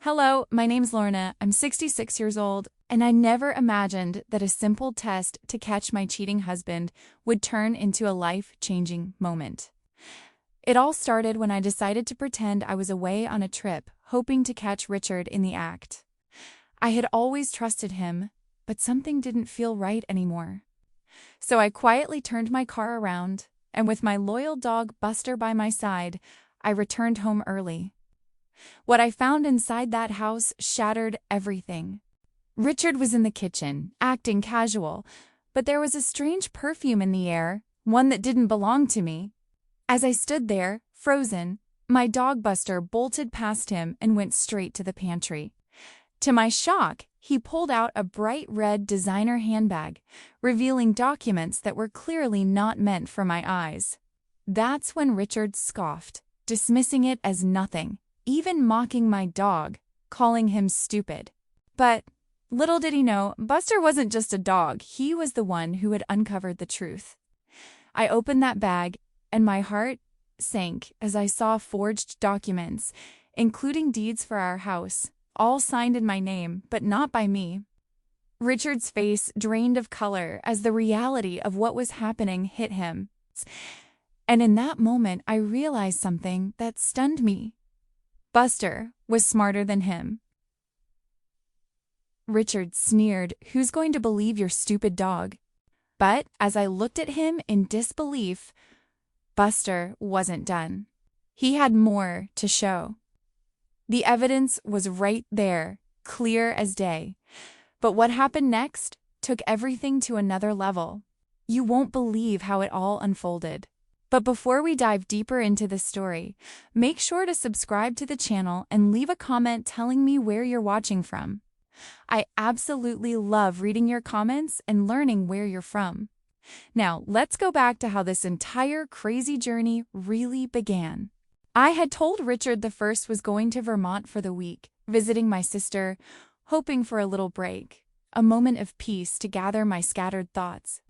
Hello, my name's Lorna. I'm 66 years old, and I never imagined that a simple test to catch my cheating husband would turn into a life-changing moment. It all started when I decided to pretend I was away on a trip, hoping to catch Richard in the act. I had always trusted him, but something didn't feel right anymore. So I quietly turned my car around, and with my loyal dog Buster by my side, I returned home early. What I found inside that house shattered everything. Richard was in the kitchen, acting casual, but there was a strange perfume in the air, one that didn't belong to me. As I stood there, frozen, my dog Buster bolted past him and went straight to the pantry. To my shock, he pulled out a bright red designer handbag, revealing documents that were clearly not meant for my eyes. That's when Richard scoffed, dismissing it as nothing, even mocking my dog, calling him stupid. But little did he know, Buster wasn't just a dog, he was the one who had uncovered the truth. I opened that bag, and my heart sank as I saw forged documents, including deeds for our house, all signed in my name, but not by me. Richard's face drained of color as the reality of what was happening hit him. And in that moment, I realized something that stunned me. Buster was smarter than him. Richard sneered, "Who's going to believe your stupid dog?" But as I looked at him in disbelief, Buster wasn't done. He had more to show. The evidence was right there, clear as day. But what happened next took everything to another level. You won't believe how it all unfolded. But before we dive deeper into the story, make sure to subscribe to the channel and leave a comment telling me where you're watching from. I absolutely love reading your comments and learning where you're from. Now, let's go back to how this entire crazy journey really began. I had told Richard the first was going to Vermont for the week, visiting my sister, hoping for a little break, a moment of peace to gather my scattered thoughts.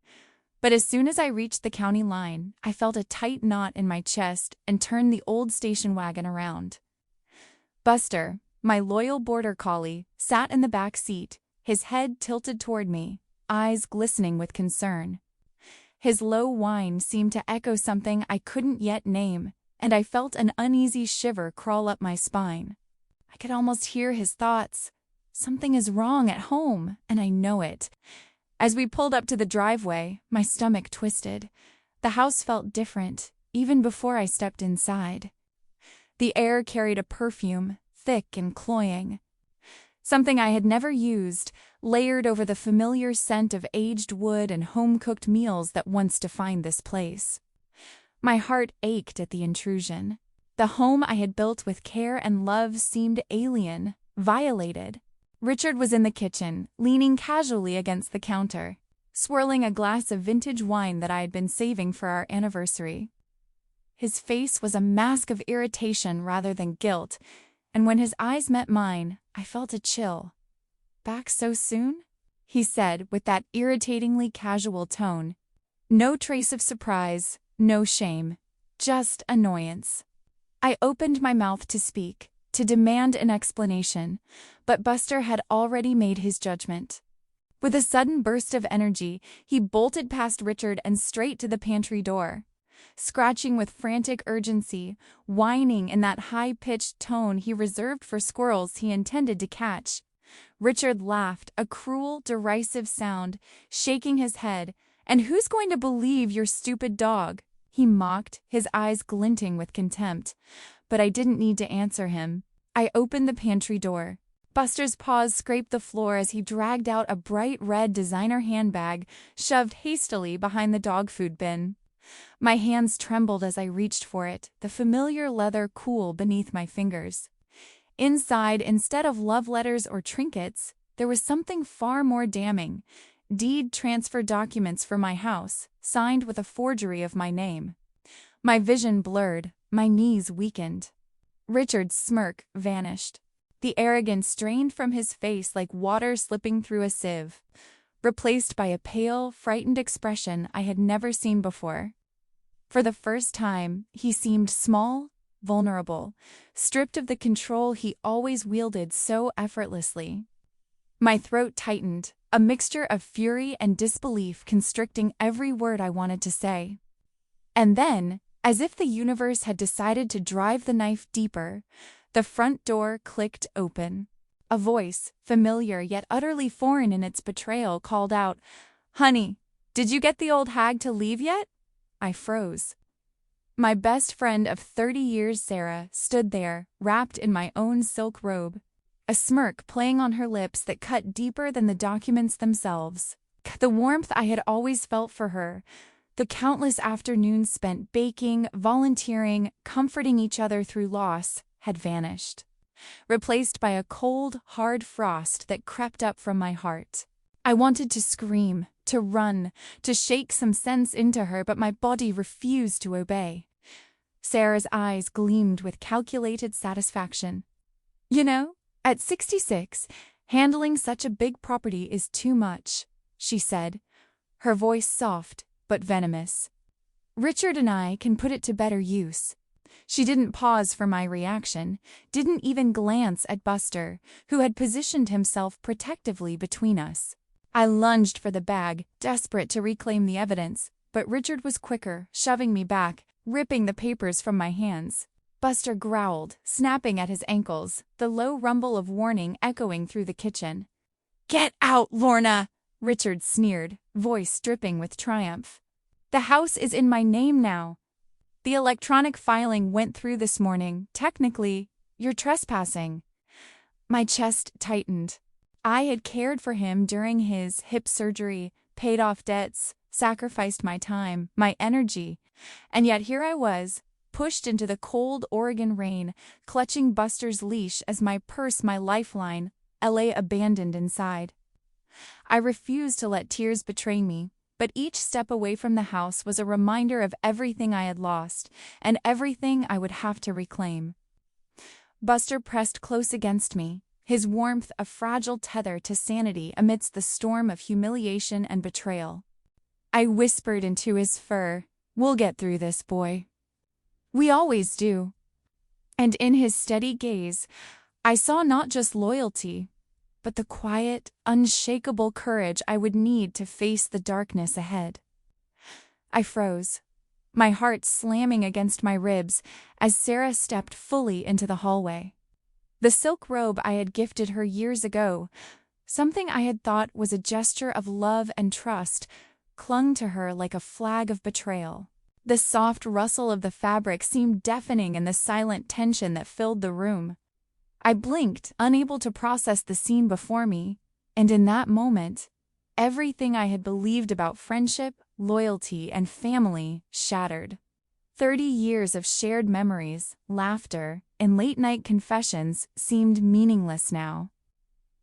But as soon as I reached the county line, I felt a tight knot in my chest and turned the old station wagon around. Buster, my loyal border collie, sat in the back seat, his head tilted toward me, eyes glistening with concern. His low whine seemed to echo something I couldn't yet name, and I felt an uneasy shiver crawl up my spine. I could almost hear his thoughts. Something is wrong at home, and I know it. As we pulled up to the driveway, my stomach twisted. The house felt different, even before I stepped inside. The air carried a perfume, thick and cloying. Something I had never used, layered over the familiar scent of aged wood and home-cooked meals that once defined this place. My heart ached at the intrusion. The home I had built with care and love seemed alien, violated. Richard was in the kitchen, leaning casually against the counter, swirling a glass of vintage wine that I had been saving for our anniversary. His face was a mask of irritation rather than guilt, and when his eyes met mine, I felt a chill. "Back so soon?" he said with that irritatingly casual tone. No trace of surprise, no shame, just annoyance. I opened my mouth to speak, to demand an explanation, but Buster had already made his judgment. With a sudden burst of energy, he bolted past Richard and straight to the pantry door. Scratching with frantic urgency, whining in that high-pitched tone he reserved for squirrels he intended to catch. Richard laughed, a cruel, derisive sound, shaking his head. "And who's going to believe your stupid dog?" he mocked, his eyes glinting with contempt. But I didn't need to answer him. I opened the pantry door. Buster's paws scraped the floor as he dragged out a bright red designer handbag, shoved hastily behind the dog food bin. My hands trembled as I reached for it, the familiar leather cool beneath my fingers. Inside, instead of love letters or trinkets, there was something far more damning: deed transfer documents for my house, signed with a forgery of my name. My vision blurred, my knees weakened. Richard's smirk vanished. The arrogance drained from his face like water slipping through a sieve, replaced by a pale, frightened expression I had never seen before. For the first time, he seemed small, vulnerable, stripped of the control he always wielded so effortlessly. My throat tightened, a mixture of fury and disbelief constricting every word I wanted to say. And then, as if the universe had decided to drive the knife deeper, the front door clicked open. A voice, familiar yet utterly foreign in its betrayal, called out, "Honey, did you get the old hag to leave yet?" I froze. My best friend of 30 years, Sarah, stood there, wrapped in my own silk robe, a smirk playing on her lips that cut deeper than the documents themselves. The warmth I had always felt for her, the countless afternoons spent baking, volunteering, comforting each other through loss, had vanished, replaced by a cold, hard frost that crept up from my heart. I wanted to scream, to run, to shake some sense into her, but my body refused to obey. Sarah's eyes gleamed with calculated satisfaction. "You know, at 66, handling such a big property is too much," she said, her voice soft but venomous. "Richard and I can put it to better use." She didn't pause for my reaction, didn't even glance at Buster, who had positioned himself protectively between us. I lunged for the bag, desperate to reclaim the evidence, but Richard was quicker, shoving me back, ripping the papers from my hands. Buster growled, snapping at his ankles, the low rumble of warning echoing through the kitchen. "Get out, Lorna!" Richard sneered, voice dripping with triumph. "The house is in my name now. The electronic filing went through this morning. Technically, you're trespassing." My chest tightened. I had cared for him during his hip surgery, paid off debts, sacrificed my time, my energy, and yet here I was, pushed into the cold Oregon rain, clutching Buster's leash as my purse, my lifeline, LA abandoned inside. I refused to let tears betray me, but each step away from the house was a reminder of everything I had lost, and everything I would have to reclaim. Buster pressed close against me, his warmth a fragile tether to sanity amidst the storm of humiliation and betrayal. I whispered into his fur, "We'll get through this, boy. We always do." And in his steady gaze, I saw not just loyalty, but the quiet, unshakable courage I would need to face the darkness ahead. I froze, my heart slamming against my ribs as Sarah stepped fully into the hallway. The silk robe I had gifted her years ago, something I had thought was a gesture of love and trust, clung to her like a flag of betrayal. The soft rustle of the fabric seemed deafening in the silent tension that filled the room. I blinked, unable to process the scene before me, and in that moment, everything I had believed about friendship, loyalty, and family shattered. 30 years of shared memories, laughter, and late-night confessions seemed meaningless now,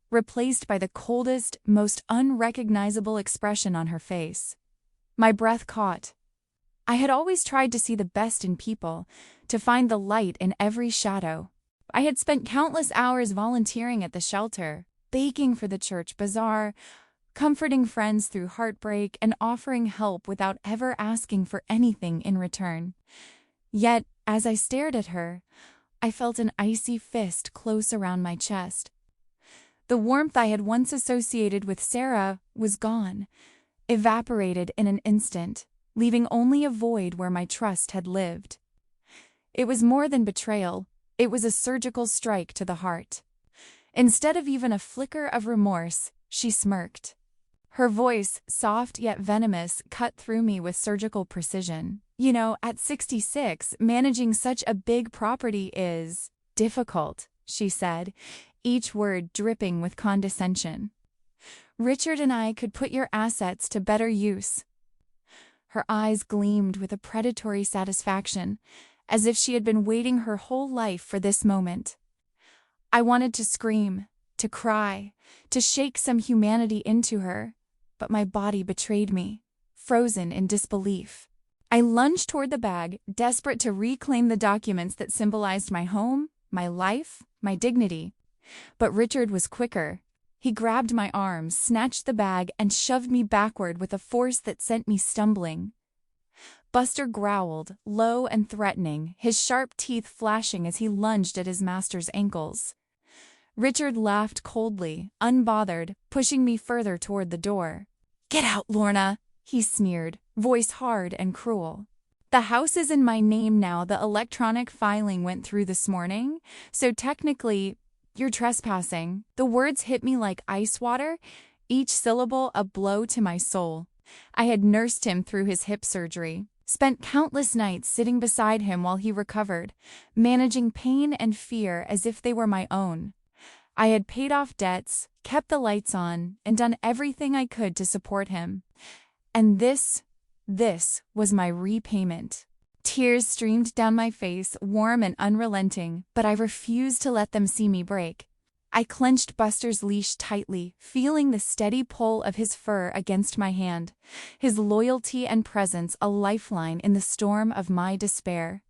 replaced by the coldest, most unrecognizable expression on her face. My breath caught. I had always tried to see the best in people, to find the light in every shadow. I had spent countless hours volunteering at the shelter, baking for the church bazaar, comforting friends through heartbreak, and offering help without ever asking for anything in return. Yet, as I stared at her, I felt an icy fist close around my chest. The warmth I had once associated with Sarah was gone, evaporated in an instant, leaving only a void where my trust had lived. It was more than betrayal. It was a surgical strike to the heart. Instead of even a flicker of remorse, she smirked. Her voice, soft yet venomous, cut through me with surgical precision. "You know, at 66, managing such a big property is difficult," she said, each word dripping with condescension. "Richard and I could put your assets to better use." Her eyes gleamed with a predatory satisfaction, as if she had been waiting her whole life for this moment. I wanted to scream, to cry, to shake some humanity into her, but my body betrayed me, frozen in disbelief. I lunged toward the bag, desperate to reclaim the documents that symbolized my home, my life, my dignity. But Richard was quicker. He grabbed my arms, snatched the bag, and shoved me backward with a force that sent me stumbling. Buster growled, low and threatening, his sharp teeth flashing as he lunged at his master's ankles. Richard laughed coldly, unbothered, pushing me further toward the door. "Get out, Lorna," he sneered, voice hard and cruel. "The house is in my name now. The electronic filing went through this morning, so technically, you're trespassing." The words hit me like ice water, each syllable a blow to my soul. I had nursed him through his hip surgery, spent countless nights sitting beside him while he recovered, managing pain and fear as if they were my own. I had paid off debts, kept the lights on, and done everything I could to support him. And this was my repayment. Tears streamed down my face, warm and unrelenting, but I refused to let them see me break. I clenched Buster's leash tightly, feeling the steady pull of his fur against my hand, his loyalty and presence a lifeline in the storm of my despair.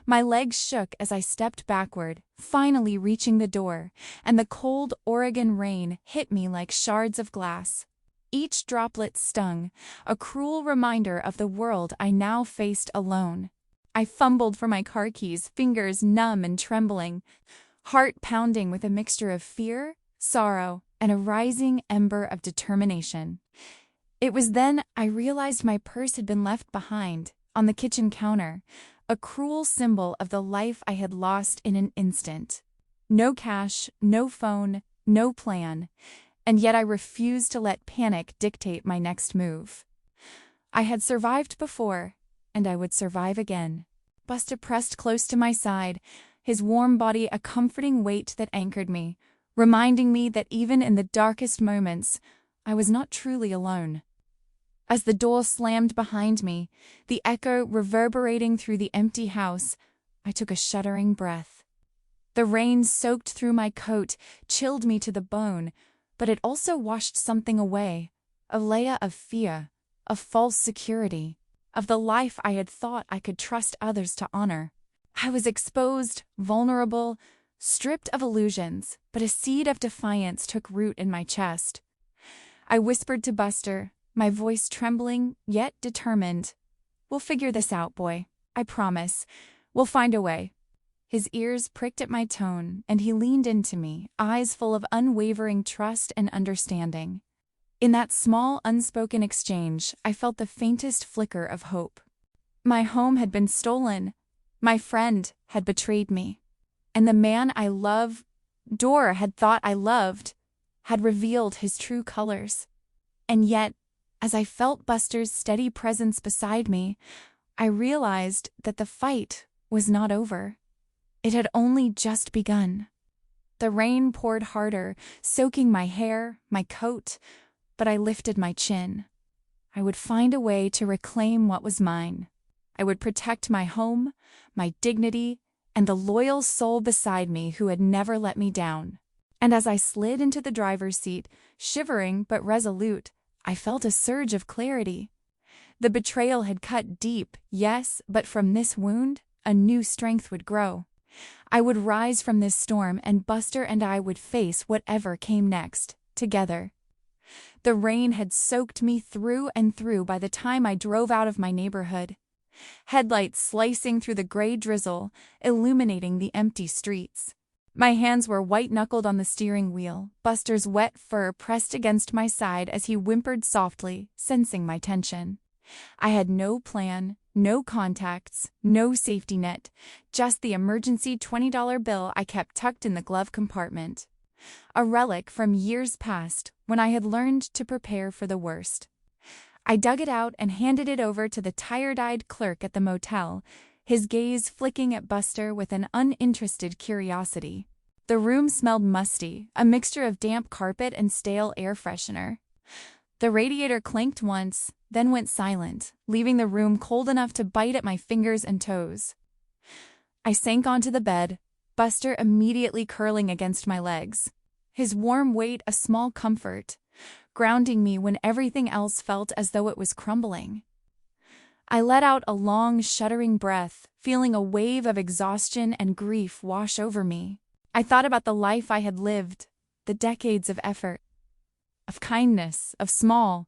My legs shook as I stepped backward, finally reaching the door, and the cold Oregon rain hit me like shards of glass. Each droplet stung, a cruel reminder of the world I now faced alone. I fumbled for my car keys, fingers numb and trembling, heart pounding with a mixture of fear, sorrow, and a rising ember of determination. It was then I realized my purse had been left behind, on the kitchen counter, a cruel symbol of the life I had lost in an instant. No cash, no phone, no plan, and yet I refused to let panic dictate my next move. I had survived before, and I would survive again. Buster pressed close to my side, his warm body a comforting weight that anchored me, reminding me that even in the darkest moments, I was not truly alone. As the door slammed behind me, the echo reverberating through the empty house, I took a shuddering breath. The rain soaked through my coat, chilled me to the bone, but it also washed something away, a layer of fear, of false security, of the life I had thought I could trust others to honor. I was exposed, vulnerable, stripped of illusions, but a seed of defiance took root in my chest. I whispered to Buster, my voice trembling, yet determined. "We'll figure this out, boy. I promise. We'll find a way." His ears pricked at my tone, and he leaned into me, eyes full of unwavering trust and understanding. In that small, unspoken exchange, I felt the faintest flicker of hope. My home had been stolen. My friend had betrayed me. And the man I had thought I loved, had revealed his true colors. And yet, as I felt Buster's steady presence beside me, I realized that the fight was not over. It had only just begun. The rain poured harder, soaking my hair, my coat, but I lifted my chin. I would find a way to reclaim what was mine. I would protect my home, my dignity, and the loyal soul beside me who had never let me down. And as I slid into the driver's seat, shivering but resolute, I felt a surge of clarity. The betrayal had cut deep, yes, but from this wound, a new strength would grow. I would rise from this storm, and Buster and I would face whatever came next, together. The rain had soaked me through and through by the time I drove out of my neighborhood. Headlights slicing through the gray drizzle, illuminating the empty streets. My hands were white-knuckled on the steering wheel, Buster's wet fur pressed against my side as he whimpered softly, sensing my tension. I had no plan, no contacts, no safety net, just the emergency $20 bill I kept tucked in the glove compartment. A relic from years past when I had learned to prepare for the worst. I dug it out and handed it over to the tired-eyed clerk at the motel, his gaze flicking at Buster with an uninterested curiosity. The room smelled musty, a mixture of damp carpet and stale air freshener. The radiator clinked once, then went silent, leaving the room cold enough to bite at my fingers and toes. I sank onto the bed, Buster immediately curling against my legs, his warm weight a small comfort, grounding me when everything else felt as though it was crumbling. I let out a long, shuddering breath, feeling a wave of exhaustion and grief wash over me. I thought about the life I had lived, the decades of effort, of kindness, of small,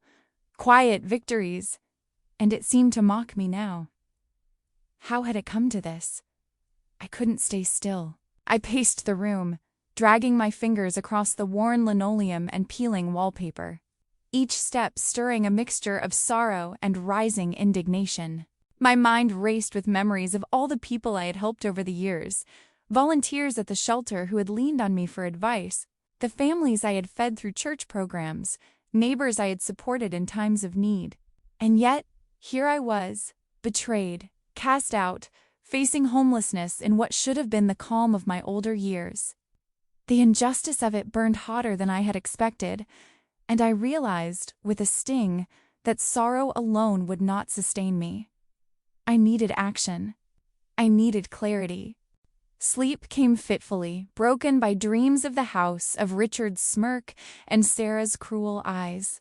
quiet victories, and it seemed to mock me now. How had it come to this? I couldn't stay still. I paced the room, dragging my fingers across the worn linoleum and peeling wallpaper, each step stirring a mixture of sorrow and rising indignation. My mind raced with memories of all the people I had helped over the years, volunteers at the shelter who had leaned on me for advice, the families I had fed through church programs, neighbors I had supported in times of need. And yet, here I was, betrayed, cast out, facing homelessness in what should have been the calm of my older years. The injustice of it burned hotter than I had expected, and I realized, with a sting, that sorrow alone would not sustain me. I needed action. I needed clarity. Sleep came fitfully, broken by dreams of the house, of Richard's smirk and Sarah's cruel eyes.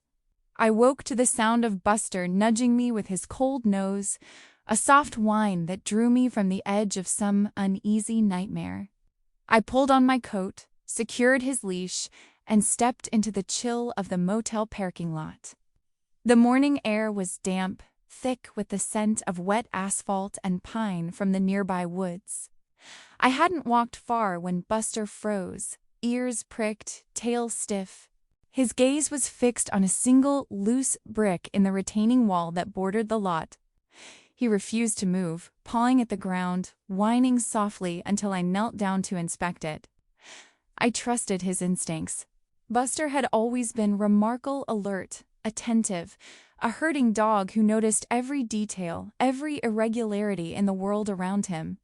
I woke to the sound of Buster nudging me with his cold nose, a soft whine that drew me from the edge of some uneasy nightmare. I pulled on my coat, secured his leash, and stepped into the chill of the motel parking lot. The morning air was damp, thick with the scent of wet asphalt and pine from the nearby woods. I hadn't walked far when Buster froze, ears pricked, tail stiff. His gaze was fixed on a single loose brick in the retaining wall that bordered the lot. He refused to move, pawing at the ground, whining softly until I knelt down to inspect it. I trusted his instincts. Buster had always been remarkably alert, attentive, a herding dog who noticed every detail, every irregularity in the world around him.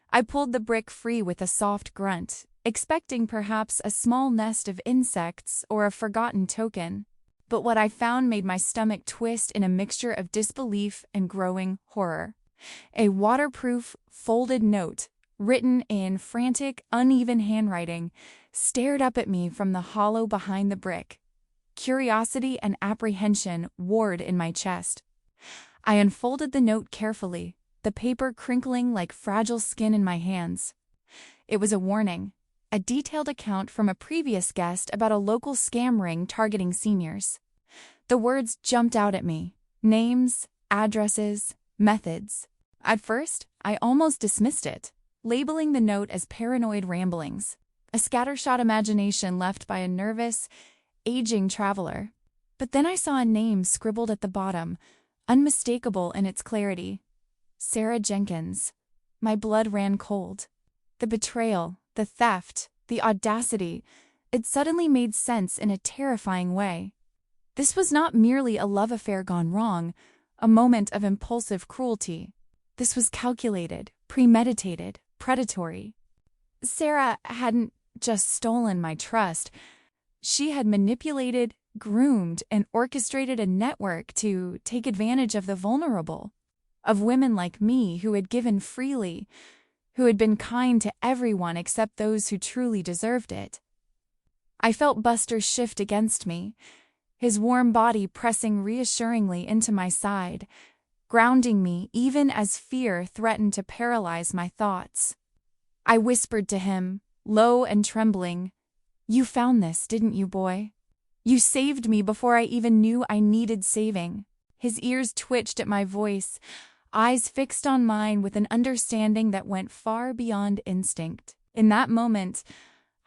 I pulled the brick free with a soft grunt, expecting perhaps a small nest of insects or a forgotten token. But what I found made my stomach twist in a mixture of disbelief and growing horror. A waterproof, folded note, written in frantic, uneven handwriting, stared up at me from the hollow behind the brick. Curiosity and apprehension warred in my chest. I unfolded the note carefully, the paper crinkling like fragile skin in my hands. It was a warning, a detailed account from a previous guest about a local scam ring targeting seniors. The words jumped out at me: names, addresses, methods. At first, I almost dismissed it, labeling the note as paranoid ramblings, a scattershot imagination left by a nervous, aging traveler. But then I saw a name scribbled at the bottom, unmistakable in its clarity: Sarah Jenkins. My blood ran cold. The betrayal, the theft, the audacity, it suddenly made sense in a terrifying way. This was not merely a love affair gone wrong, a moment of impulsive cruelty. This was calculated, premeditated, predatory. Sarah hadn't just stolen my trust. She had manipulated, groomed, and orchestrated a network to take advantage of the vulnerable, of women like me who had given freely, who had been kind to everyone except those who truly deserved it. I felt Buster shift against me, his warm body pressing reassuringly into my side, grounding me even as fear threatened to paralyze my thoughts. I whispered to him, low and trembling, "You found this, didn't you, boy? You saved me before I even knew I needed saving." His ears twitched at my voice, eyes fixed on mine with an understanding that went far beyond instinct. In that moment,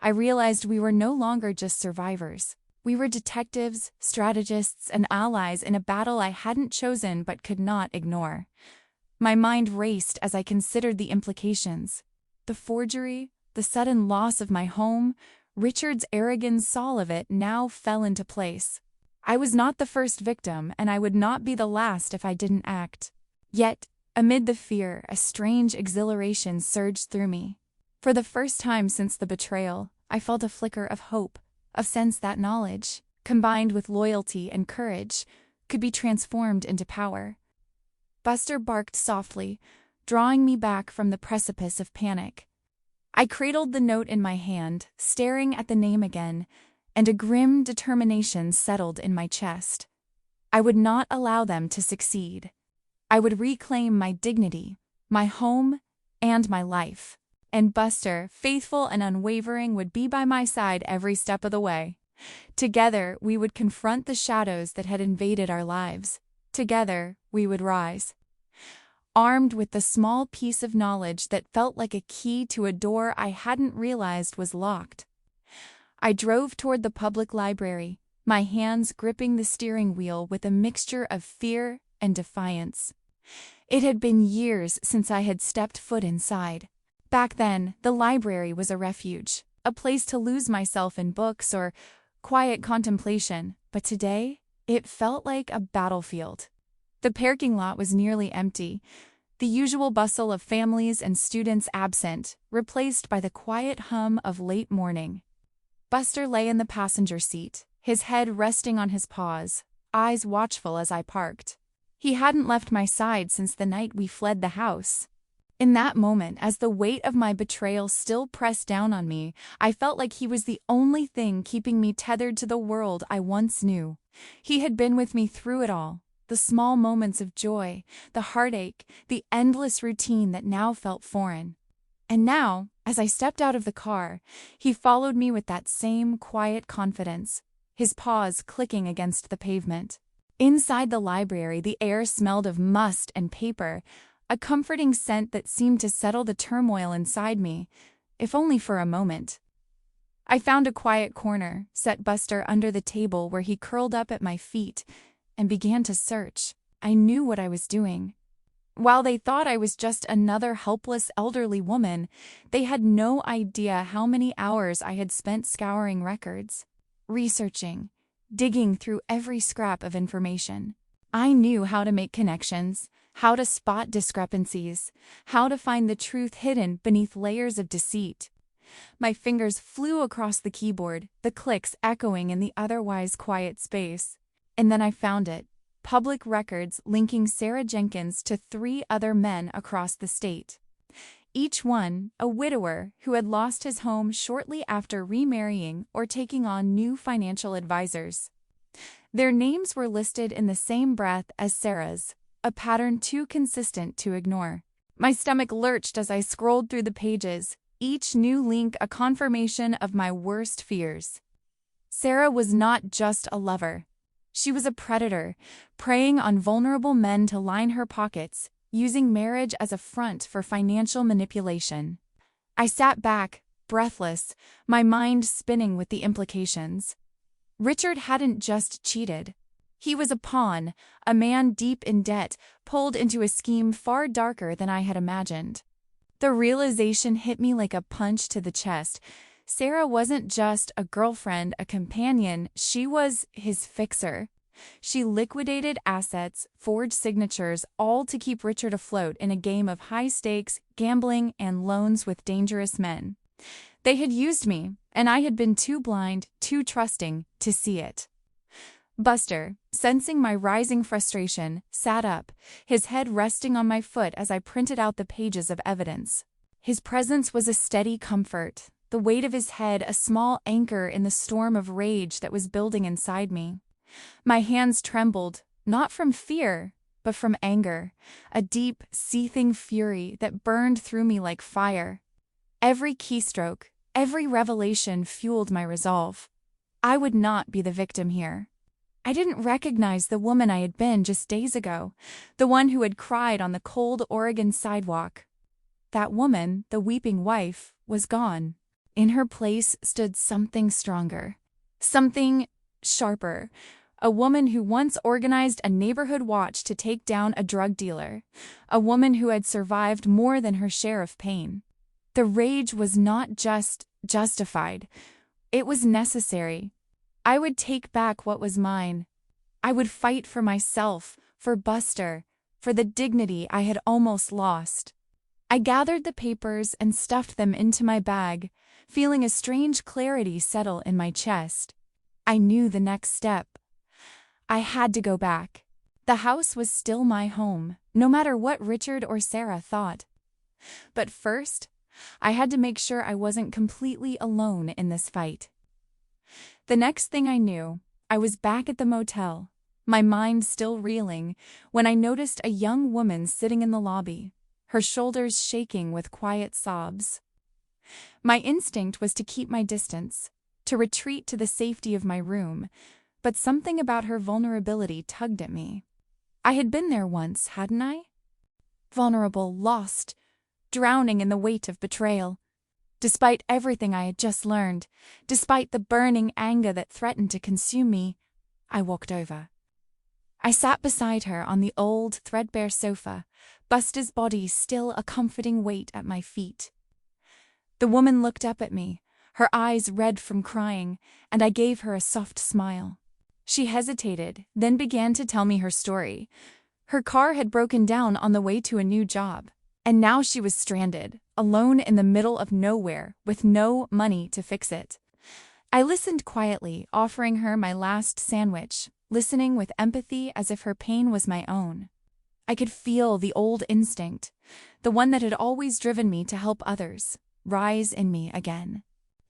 I realized we were no longer just survivors. We were detectives, strategists, and allies in a battle I hadn't chosen but could not ignore. My mind raced as I considered the implications. The forgery, the sudden loss of my home, Richard's arrogance, all of it now fell into place. I was not the first victim, and I would not be the last if I didn't act. Yet, amid the fear, a strange exhilaration surged through me. For the first time since the betrayal, I felt a flicker of hope, a sense that knowledge, combined with loyalty and courage, could be transformed into power. Buster barked softly, drawing me back from the precipice of panic. I cradled the note in my hand, staring at the name again, and a grim determination settled in my chest. I would not allow them to succeed. I would reclaim my dignity, my home, and my life. And Buster, faithful and unwavering, would be by my side every step of the way. Together, we would confront the shadows that had invaded our lives. Together, we would rise. Armed with the small piece of knowledge that felt like a key to a door I hadn't realized was locked. I drove toward the public library, my hands gripping the steering wheel with a mixture of fear and defiance. It had been years since I had stepped foot inside. Back then, the library was a refuge, a place to lose myself in books or quiet contemplation, but today, it felt like a battlefield. The parking lot was nearly empty, the usual bustle of families and students absent, replaced by the quiet hum of late morning. Buster lay in the passenger seat, his head resting on his paws, eyes watchful as I parked. He hadn't left my side since the night we fled the house. In that moment, as the weight of my betrayal still pressed down on me, I felt like he was the only thing keeping me tethered to the world I once knew. He had been with me through it all, the small moments of joy, the heartache, the endless routine that now felt foreign. And now, as I stepped out of the car, he followed me with that same quiet confidence, his paws clicking against the pavement. Inside the library, the air smelled of must and paper, a comforting scent that seemed to settle the turmoil inside me, if only for a moment. I found a quiet corner, set Buster under the table where he curled up at my feet, and began to search. I knew what I was doing. While they thought I was just another helpless elderly woman, they had no idea how many hours I had spent scouring records, researching, digging through every scrap of information. I knew how to make connections, how to spot discrepancies, how to find the truth hidden beneath layers of deceit. My fingers flew across the keyboard, the clicks echoing in the otherwise quiet space. And then I found it. Public records linking Sarah Jenkins to 3 other men across the state. Each one a widower who had lost his home shortly after remarrying or taking on new financial advisors. Their names were listed in the same breath as Sarah's, a pattern too consistent to ignore. My stomach lurched as I scrolled through the pages, each new link a confirmation of my worst fears. Sarah was not just a lover. She was a predator, preying on vulnerable men to line her pockets, using marriage as a front for financial manipulation. I sat back, breathless, my mind spinning with the implications. Richard hadn't just cheated. He was a pawn, a man deep in debt, pulled into a scheme far darker than I had imagined. The realization hit me like a punch to the chest. Sarah wasn't just a girlfriend, a companion, she was his fixer. She liquidated assets, forged signatures, all to keep Richard afloat in a game of high-stakes, gambling, and loans with dangerous men. They had used me, and I had been too blind, too trusting, to see it. Buster, sensing my rising frustration, sat up, his head resting on my foot as I printed out the pages of evidence. His presence was a steady comfort, the weight of his head a small anchor in the storm of rage that was building inside me. My hands trembled, not from fear, but from anger, a deep, seething fury that burned through me like fire. Every keystroke, every revelation fueled my resolve. I would not be the victim here. I didn't recognize the woman I had been just days ago, the one who had cried on the cold Oregon sidewalk. That woman, the weeping wife, was gone. In her place stood something stronger, something sharper, a woman who once organized a neighborhood watch to take down a drug dealer, a woman who had survived more than her share of pain. The rage was not just justified, it was necessary. I would take back what was mine. I would fight for myself, for Buster, for the dignity I had almost lost. I gathered the papers and stuffed them into my bag, feeling a strange clarity settle in my chest. I knew the next step. I had to go back. The house was still my home, no matter what Richard or Sarah thought. But first, I had to make sure I wasn't completely alone in this fight. The next thing I knew, I was back at the motel, my mind still reeling, when I noticed a young woman sitting in the lobby, her shoulders shaking with quiet sobs. My instinct was to keep my distance, to retreat to the safety of my room, but something about her vulnerability tugged at me. I had been there once, hadn't I? Vulnerable, lost, drowning in the weight of betrayal. Despite everything I had just learned, despite the burning anger that threatened to consume me, I walked over. I sat beside her on the old, threadbare sofa, Buster's body still a comforting weight at my feet. The woman looked up at me, her eyes red from crying, and I gave her a soft smile. She hesitated, then began to tell me her story. Her car had broken down on the way to a new job, and now she was stranded, alone in the middle of nowhere, with no money to fix it. I listened quietly, offering her my last sandwich, listening with empathy as if her pain was my own. I could feel the old instinct, the one that had always driven me to help others, rise in me again.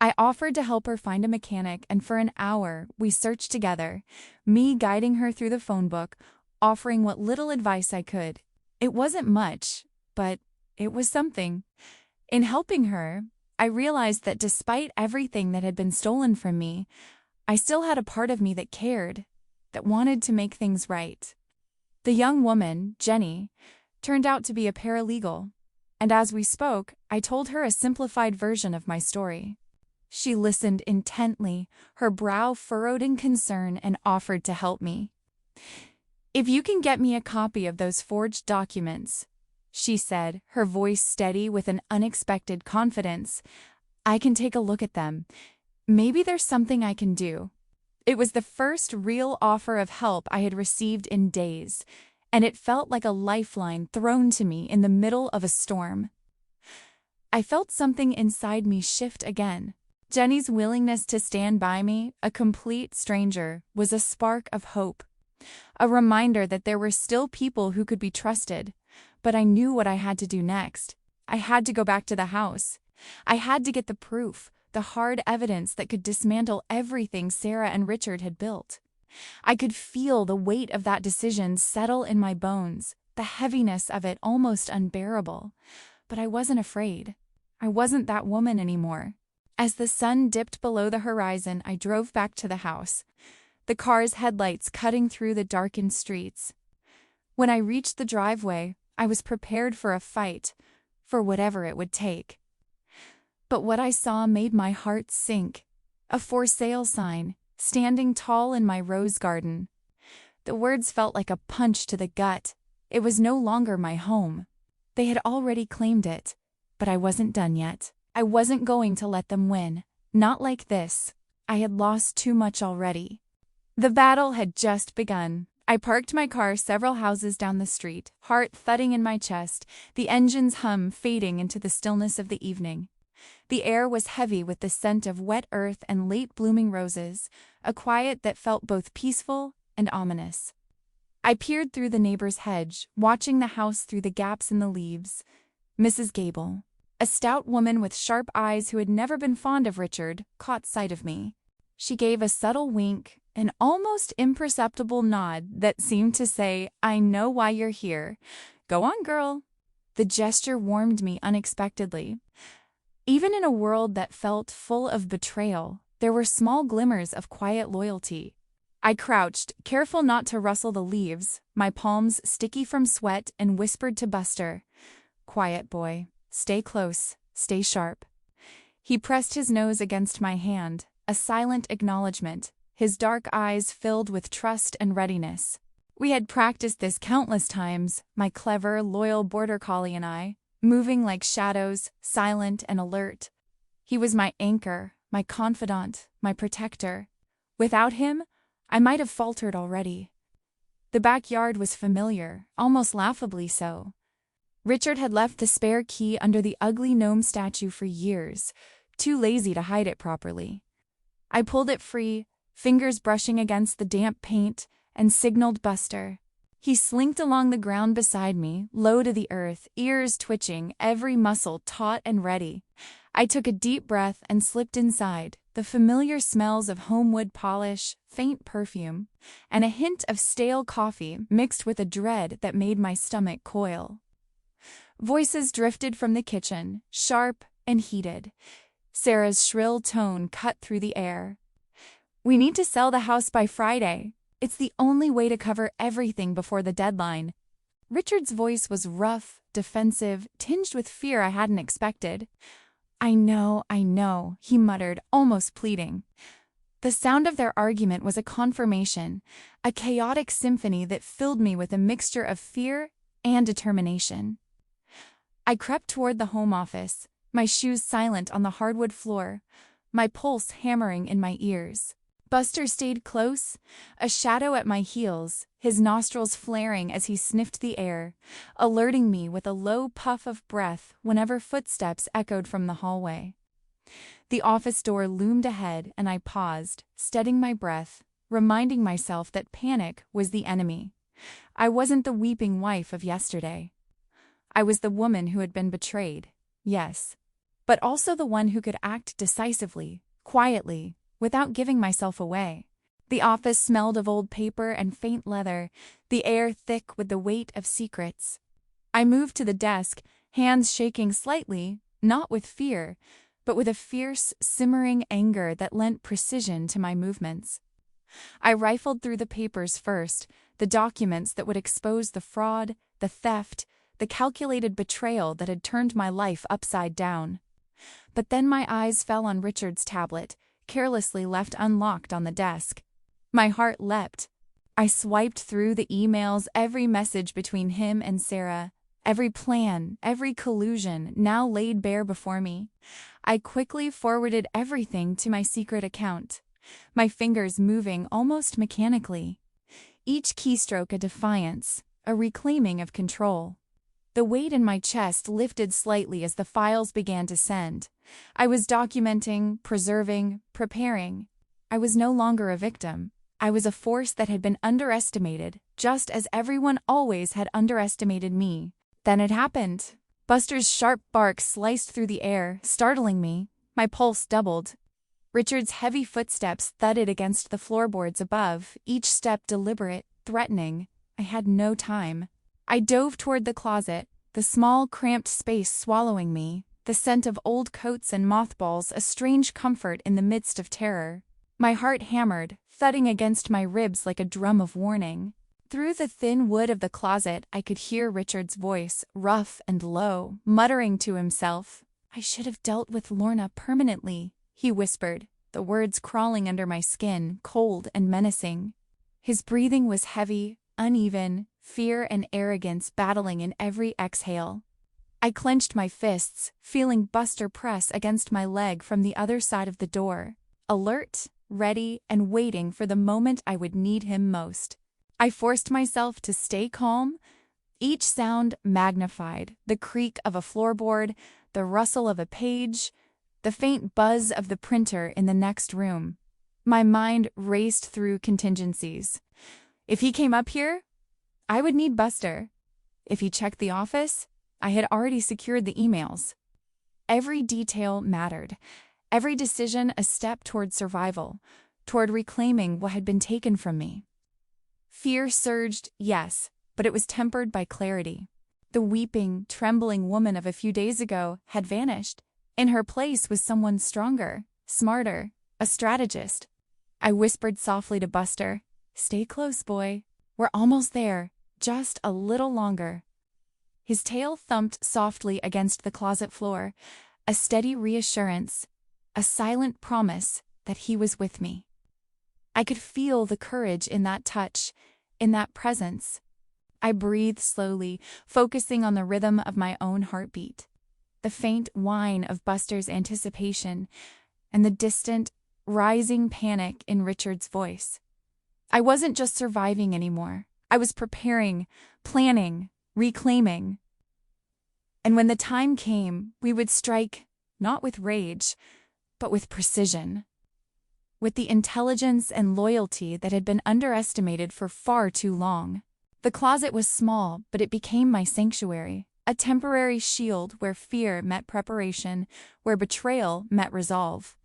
I offered to help her find a mechanic, and for an hour we searched together, me guiding her through the phone book, offering what little advice I could. It wasn't much, but it was something. In helping her, I realized that despite everything that had been stolen from me, I still had a part of me that cared, that wanted to make things right. The young woman, Jenny, turned out to be a paralegal, and as we spoke, I told her a simplified version of my story. She listened intently, her brow furrowed in concern, and offered to help me. "If you can get me a copy of those forged documents," she said, her voice steady with an unexpected confidence, "I can take a look at them. Maybe there's something I can do." It was the first real offer of help I had received in days, and it felt like a lifeline thrown to me in the middle of a storm. I felt something inside me shift again. Jenny's willingness to stand by me, a complete stranger, was a spark of hope. A reminder that there were still people who could be trusted. But I knew what I had to do next. I had to go back to the house. I had to get the proof, the hard evidence that could dismantle everything Sarah and Richard had built. I could feel the weight of that decision settle in my bones, the heaviness of it almost unbearable. But I wasn't afraid. I wasn't that woman anymore. As the sun dipped below the horizon, I drove back to the house, the car's headlights cutting through the darkened streets. When I reached the driveway, I was prepared for a fight, for whatever it would take. But what I saw made my heart sink. A for sale sign, standing tall in my rose garden. The words felt like a punch to the gut. It was no longer my home. They had already claimed it, but I wasn't done yet. I wasn't going to let them win. Not like this. I had lost too much already. The battle had just begun. I parked my car several houses down the street, heart thudding in my chest, the engine's hum fading into the stillness of the evening. The air was heavy with the scent of wet earth and late-blooming roses, a quiet that felt both peaceful and ominous. I peered through the neighbor's hedge, watching the house through the gaps in the leaves. Mrs. Gable, a stout woman with sharp eyes who had never been fond of Richard, caught sight of me. She gave a subtle wink, an almost imperceptible nod that seemed to say, "I know why you're here. Go on, girl." The gesture warmed me unexpectedly. Even in a world that felt full of betrayal, there were small glimmers of quiet loyalty. I crouched, careful not to rustle the leaves, my palms sticky from sweat, and whispered to Buster, "Quiet, boy. Stay close. Stay sharp." He pressed his nose against my hand, a silent acknowledgement, his dark eyes filled with trust and readiness. We had practiced this countless times, my clever, loyal border collie and I, moving like shadows, silent and alert. He was my anchor, my confidant, my protector. Without him, I might have faltered already. The backyard was familiar, almost laughably so. Richard had left the spare key under the ugly gnome statue for years, too lazy to hide it properly. I pulled it free, fingers brushing against the damp paint, and signaled Buster. He slinked along the ground beside me, low to the earth, ears twitching, every muscle taut and ready. I took a deep breath and slipped inside, the familiar smells of home wood polish, faint perfume, and a hint of stale coffee mixed with a dread that made my stomach coil. Voices drifted from the kitchen, sharp and heated. Sarah's shrill tone cut through the air. "We need to sell the house by Friday. It's the only way to cover everything before the deadline. Richard's voice was rough, defensive, tinged with fear I hadn't expected. I know, he muttered, almost pleading. The sound of their argument was a confirmation, a chaotic symphony that filled me with a mixture of fear and determination. I crept toward the home office, my shoes silent on the hardwood floor, my pulse hammering in my ears. Buster stayed close, a shadow at my heels, his nostrils flaring as he sniffed the air, alerting me with a low puff of breath whenever footsteps echoed from the hallway. The office door loomed ahead, and I paused, steadying my breath, reminding myself that panic was the enemy. I wasn't the weeping wife of yesterday. I was the woman who had been betrayed, yes, but also the one who could act decisively, quietly, without giving myself away. The office smelled of old paper and faint leather, the air thick with the weight of secrets. I moved to the desk, hands shaking slightly, not with fear, but with a fierce, simmering anger that lent precision to my movements. I rifled through the papers first, the documents that would expose the fraud, the theft, the calculated betrayal that had turned my life upside down. But then my eyes fell on Richard's tablet, carelessly left unlocked on the desk. My heart leapt. I swiped through the emails, every message between him and Sarah, every plan, every collusion now laid bare before me. I quickly forwarded everything to my secret account, my fingers moving almost mechanically. Each keystroke a defiance, a reclaiming of control. The weight in my chest lifted slightly as the files began to send. I was documenting, preserving, preparing. I was no longer a victim. I was a force that had been underestimated, just as everyone always had underestimated me. Then it happened. Buster's sharp bark sliced through the air, startling me. My pulse doubled. Richard's heavy footsteps thudded against the floorboards above, each step deliberate, threatening. I had no time. I dove toward the closet, the small, cramped space swallowing me, the scent of old coats and mothballs a strange comfort in the midst of terror. My heart hammered, thudding against my ribs like a drum of warning. Through the thin wood of the closet, I could hear Richard's voice, rough and low, muttering to himself. I should have dealt with Lorna permanently, he whispered, the words crawling under my skin, cold and menacing. His breathing was heavy, uneven, fear and arrogance battling in every exhale. I clenched my fists, feeling Buster press against my leg from the other side of the door, alert, ready, and waiting for the moment I would need him most. I forced myself to stay calm, each sound magnified, the creak of a floorboard, the rustle of a page, the faint buzz of the printer in the next room. My mind raced through contingencies. If he came up here, I would need Buster. If he checked the office, I had already secured the emails. Every detail mattered. Every decision a step toward survival, toward reclaiming what had been taken from me. Fear surged, yes, but it was tempered by clarity. The weeping, trembling woman of a few days ago had vanished. In her place was someone stronger, smarter, a strategist. I whispered softly to Buster, "Stay close, boy. We're almost there. Just a little longer." His tail thumped softly against the closet floor, a steady reassurance, a silent promise that he was with me. I could feel the courage in that touch, in that presence. I breathed slowly, focusing on the rhythm of my own heartbeat, the faint whine of Buster's anticipation, and the distant, rising panic in Richard's voice. I wasn't just surviving anymore. I was preparing, planning, reclaiming. And when the time came, we would strike, not with rage, but with precision. With the intelligence and loyalty that had been underestimated for far too long. The closet was small, but it became my sanctuary, a temporary shield where fear met preparation, where betrayal met resolve.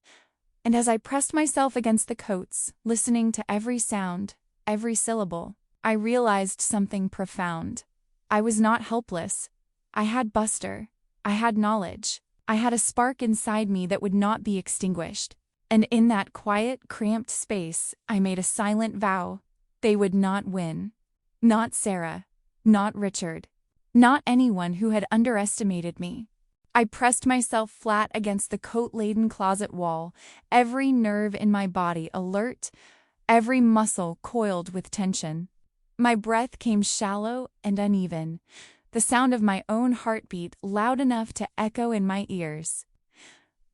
And as I pressed myself against the coats, listening to every sound, every syllable, I realized something profound. I was not helpless. I had Buster. I had knowledge. I had a spark inside me that would not be extinguished. And in that quiet, cramped space, I made a silent vow. They would not win. Not Sarah. Not Richard. Not anyone who had underestimated me. I pressed myself flat against the coat-laden closet wall, every nerve in my body alert, every muscle coiled with tension. My breath came shallow and uneven, the sound of my own heartbeat loud enough to echo in my ears.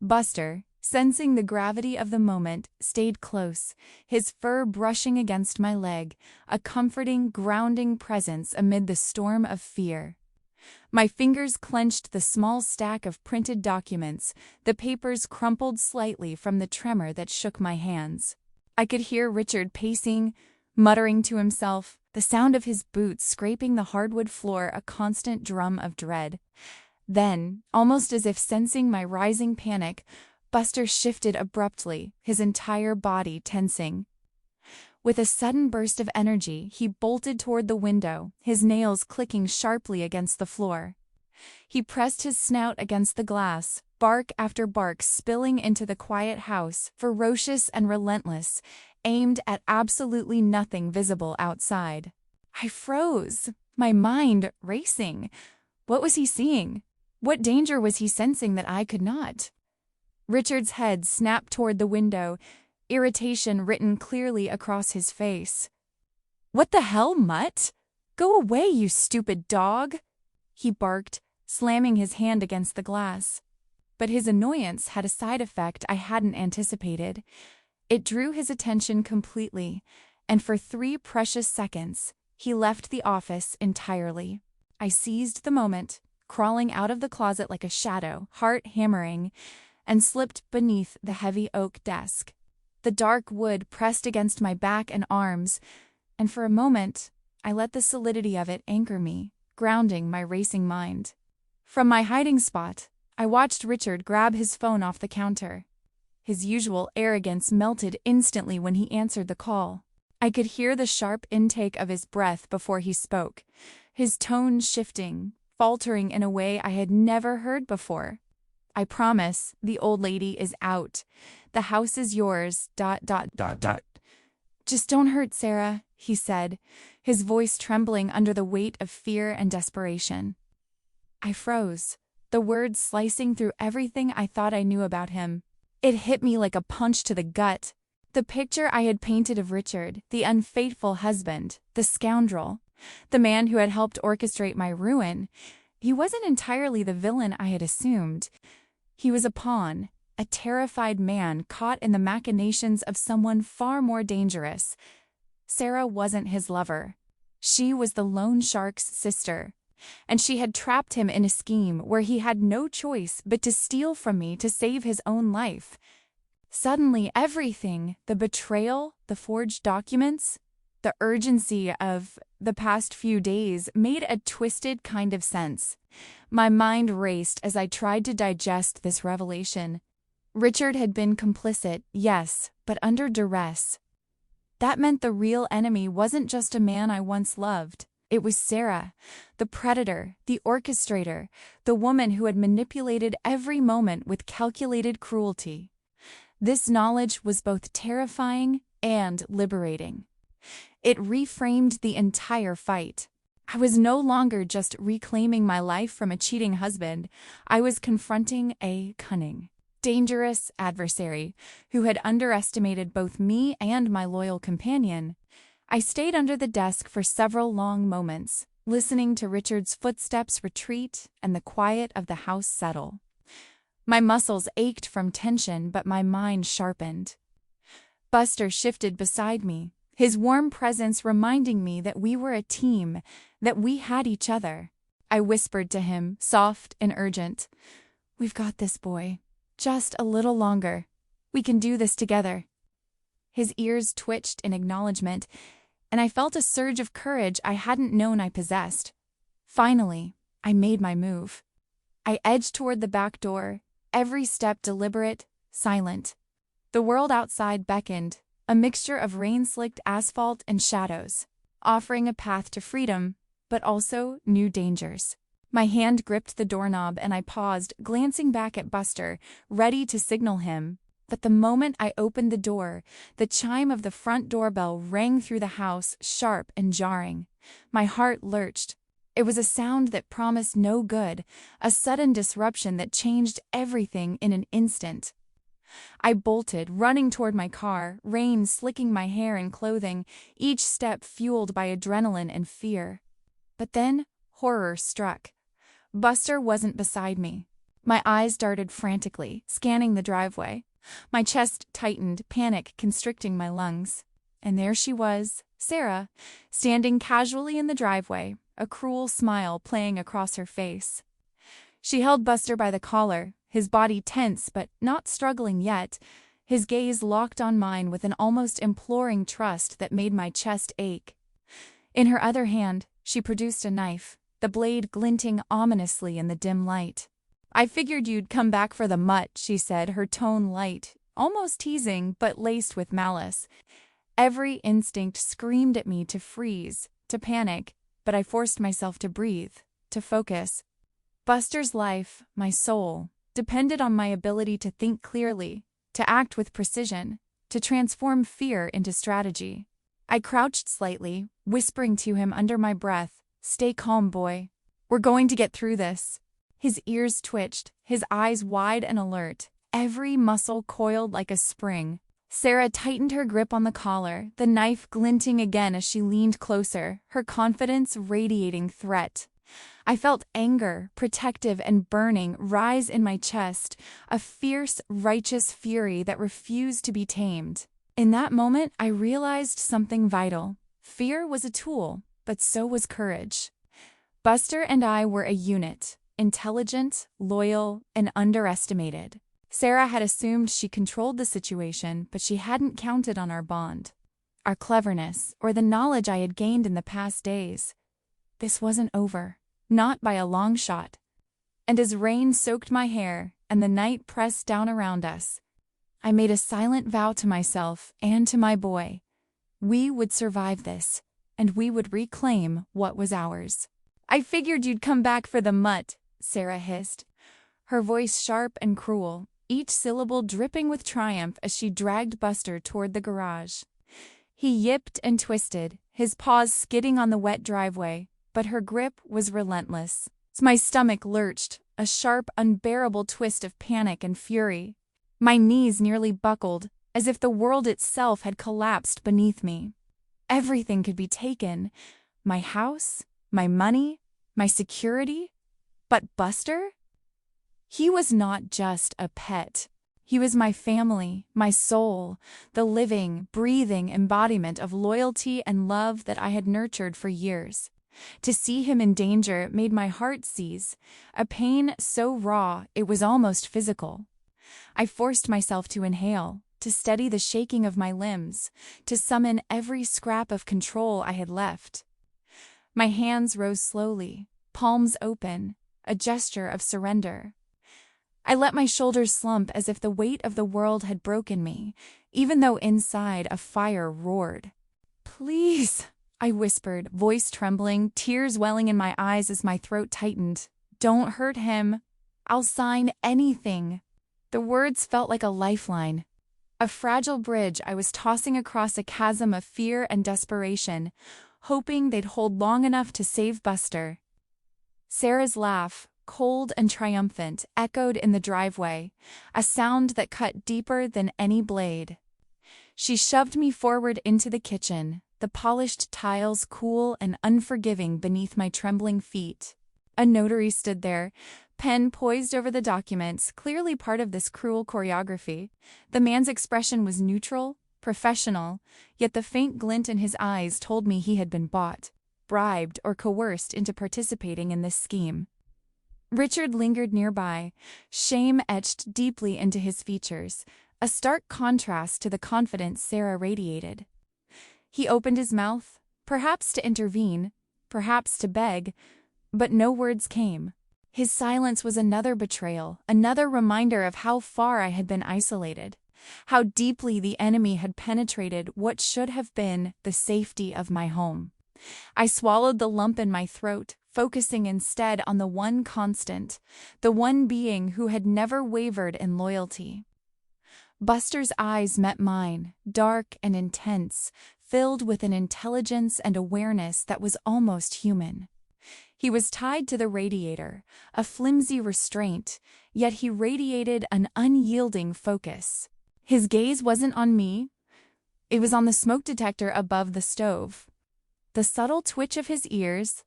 Buster, sensing the gravity of the moment, stayed close, his fur brushing against my leg, a comforting, grounding presence amid the storm of fear. My fingers clenched the small stack of printed documents, the papers crumpled slightly from the tremor that shook my hands. I could hear Richard pacing, muttering to himself, the sound of his boots scraping the hardwood floor a constant drum of dread. Then, almost as if sensing my rising panic, Buster shifted abruptly, his entire body tensing. With a sudden burst of energy, he bolted toward the window, his nails clicking sharply against the floor. He pressed his snout against the glass, bark after bark spilling into the quiet house, ferocious and relentless, aimed at absolutely nothing visible outside. I froze, my mind racing. What was he seeing? What danger was he sensing that I could not? Richard's head snapped toward the window, irritation written clearly across his face. "What the hell, Mutt? Go away, you stupid dog!" he barked, slamming his hand against the glass. But his annoyance had a side effect I hadn't anticipated. It drew his attention completely, and for 3 precious seconds, he left the office entirely. I seized the moment, crawling out of the closet like a shadow, heart hammering, and slipped beneath the heavy oak desk. The dark wood pressed against my back and arms, and for a moment, I let the solidity of it anchor me, grounding my racing mind. From my hiding spot, I watched Richard grab his phone off the counter. His usual arrogance melted instantly when he answered the call. I could hear the sharp intake of his breath before he spoke, his tone shifting, faltering in a way I had never heard before. "I promise, the old lady is out. The house is yours, ... Just don't hurt Sarah," he said, his voice trembling under the weight of fear and desperation. I froze, the words slicing through everything I thought I knew about him. It hit me like a punch to the gut. The picture I had painted of Richard, the unfaithful husband, the scoundrel, the man who had helped orchestrate my ruin, he wasn't entirely the villain I had assumed. He was a pawn, a terrified man caught in the machinations of someone far more dangerous. Sarah wasn't his lover. She was the loan shark's sister, and she had trapped him in a scheme where he had no choice but to steal from me to save his own life. Suddenly, everything, the betrayal, the forged documents, the urgency of the past few days made a twisted kind of sense. My mind raced as I tried to digest this revelation. Richard had been complicit, yes, but under duress. That meant the real enemy wasn't just a man I once loved. It was Sarah, the predator, the orchestrator, the woman who had manipulated every moment with calculated cruelty. This knowledge was both terrifying and liberating. It reframed the entire fight. I was no longer just reclaiming my life from a cheating husband. I was confronting a cunning, dangerous adversary who had underestimated both me and my loyal companion. I stayed under the desk for several long moments, listening to Richard's footsteps retreat and the quiet of the house settle. My muscles ached from tension, but my mind sharpened. Buster shifted beside me, his warm presence reminding me that we were a team, that we had each other. I whispered to him, soft and urgent, "We've got this, boy. Just a little longer. We can do this together." His ears twitched in acknowledgement, and I felt a surge of courage I hadn't known I possessed. Finally, I made my move. I edged toward the back door, every step deliberate, silent. The world outside beckoned, a mixture of rain-slicked asphalt and shadows, offering a path to freedom, but also new dangers. My hand gripped the doorknob and I paused, glancing back at Buster, ready to signal him. But the moment I opened the door, the chime of the front doorbell rang through the house, sharp and jarring. My heart lurched. It was a sound that promised no good, a sudden disruption that changed everything in an instant. I bolted, running toward my car, rain slicking my hair and clothing, each step fueled by adrenaline and fear. But then, horror struck. Buster wasn't beside me. My eyes darted frantically, scanning the driveway. My chest tightened, panic constricting my lungs. And there she was, Sarah, standing casually in the driveway, a cruel smile playing across her face. She held Buster by the collar, his body tense but not struggling yet, his gaze locked on mine with an almost imploring trust that made my chest ache. In her other hand, she produced a knife, the blade glinting ominously in the dim light. "I figured you'd come back for the mutt," she said, her tone light, almost teasing but laced with malice. Every instinct screamed at me to freeze, to panic, but I forced myself to breathe, to focus. Buster's life, my soul, depended on my ability to think clearly, to act with precision, to transform fear into strategy. I crouched slightly, whispering to him under my breath, "Stay calm, boy. We're going to get through this." His ears twitched, his eyes wide and alert, every muscle coiled like a spring. Sarah tightened her grip on the collar, the knife glinting again as she leaned closer, her confidence radiating threat. I felt anger, protective and burning, rise in my chest, a fierce, righteous fury that refused to be tamed. In that moment, I realized something vital. Fear was a tool, but so was courage. Buster and I were a unit. Intelligent, loyal, and underestimated. Sarah had assumed she controlled the situation, but she hadn't counted on our bond, our cleverness, or the knowledge I had gained in the past days. This wasn't over, not by a long shot. And as rain soaked my hair and the night pressed down around us, I made a silent vow to myself and to my boy. We would survive this, and we would reclaim what was ours. "I figured you'd come back for the mutt," Sarah hissed, her voice sharp and cruel, each syllable dripping with triumph as she dragged Buster toward the garage. He yipped and twisted, his paws skidding on the wet driveway, but her grip was relentless. My stomach lurched, a sharp, unbearable twist of panic and fury. My knees nearly buckled, as if the world itself had collapsed beneath me. Everything could be taken. My house, my money, my security. But Buster? He was not just a pet. He was my family, my soul, the living, breathing embodiment of loyalty and love that I had nurtured for years. To see him in danger made my heart seize, a pain so raw it was almost physical. I forced myself to inhale, to steady the shaking of my limbs, to summon every scrap of control I had left. My hands rose slowly, palms open, a gesture of surrender. I let my shoulders slump as if the weight of the world had broken me, even though inside a fire roared. "Please," I whispered, voice trembling, tears welling in my eyes as my throat tightened. "Don't hurt him. I'll sign anything." The words felt like a lifeline, a fragile bridge I was tossing across a chasm of fear and desperation, hoping they'd hold long enough to save Buster. Sarah's laugh, cold and triumphant, echoed in the driveway, a sound that cut deeper than any blade. She shoved me forward into the kitchen, the polished tiles cool and unforgiving beneath my trembling feet. A notary stood there, pen poised over the documents, clearly part of this cruel choreography. The man's expression was neutral, professional, yet the faint glint in his eyes told me he had been bought, bribed, or coerced into participating in this scheme. Richard lingered nearby, shame etched deeply into his features, a stark contrast to the confidence Sarah radiated. He opened his mouth, perhaps to intervene, perhaps to beg, but no words came. His silence was another betrayal, another reminder of how far I had been isolated, how deeply the enemy had penetrated what should have been the safety of my home. I swallowed the lump in my throat, focusing instead on the one constant, the one being who had never wavered in loyalty. Buster's eyes met mine, dark and intense, filled with an intelligence and awareness that was almost human. He was tied to the radiator, a flimsy restraint, yet he radiated an unyielding focus. His gaze wasn't on me. It was on the smoke detector above the stove. The subtle twitch of his ears,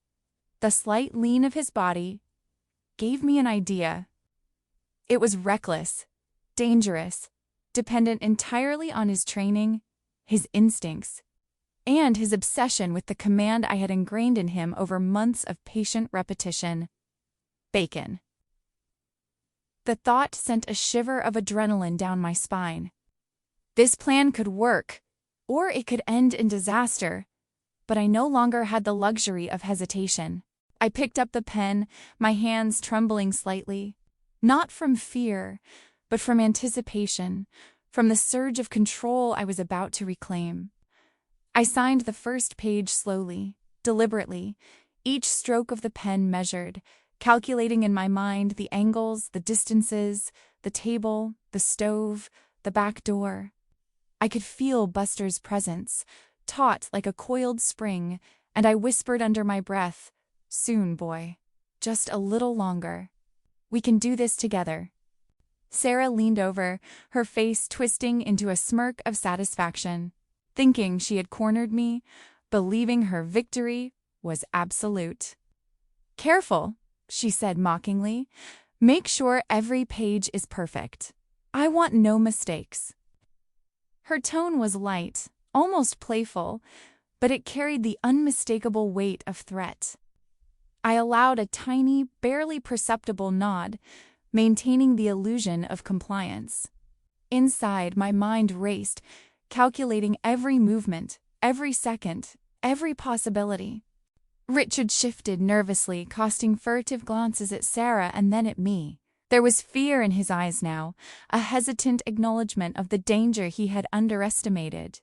the slight lean of his body, gave me an idea. It was reckless, dangerous, dependent entirely on his training, his instincts, and his obsession with the command I had ingrained in him over months of patient repetition: bacon. The thought sent a shiver of adrenaline down my spine. This plan could work, or it could end in disaster, but I no longer had the luxury of hesitation. I picked up the pen, my hands trembling slightly, not from fear, but from anticipation, from the surge of control I was about to reclaim. I signed the first page slowly, deliberately, each stroke of the pen measured, calculating in my mind the angles, the distances, the table, the stove, the back door. I could feel Buster's presence, taut like a coiled spring, and I whispered under my breath, "Soon, boy. Just a little longer. We can do this together." Sarah leaned over, her face twisting into a smirk of satisfaction, thinking she had cornered me, believing her victory was absolute. "Careful," she said mockingly. "Make sure every page is perfect. I want no mistakes." Her tone was light, almost playful, but it carried the unmistakable weight of threat. I allowed a tiny, barely perceptible nod, maintaining the illusion of compliance. Inside, my mind raced, calculating every movement, every second, every possibility. Richard shifted nervously, casting furtive glances at Sarah and then at me. There was fear in his eyes now, a hesitant acknowledgement of the danger he had underestimated.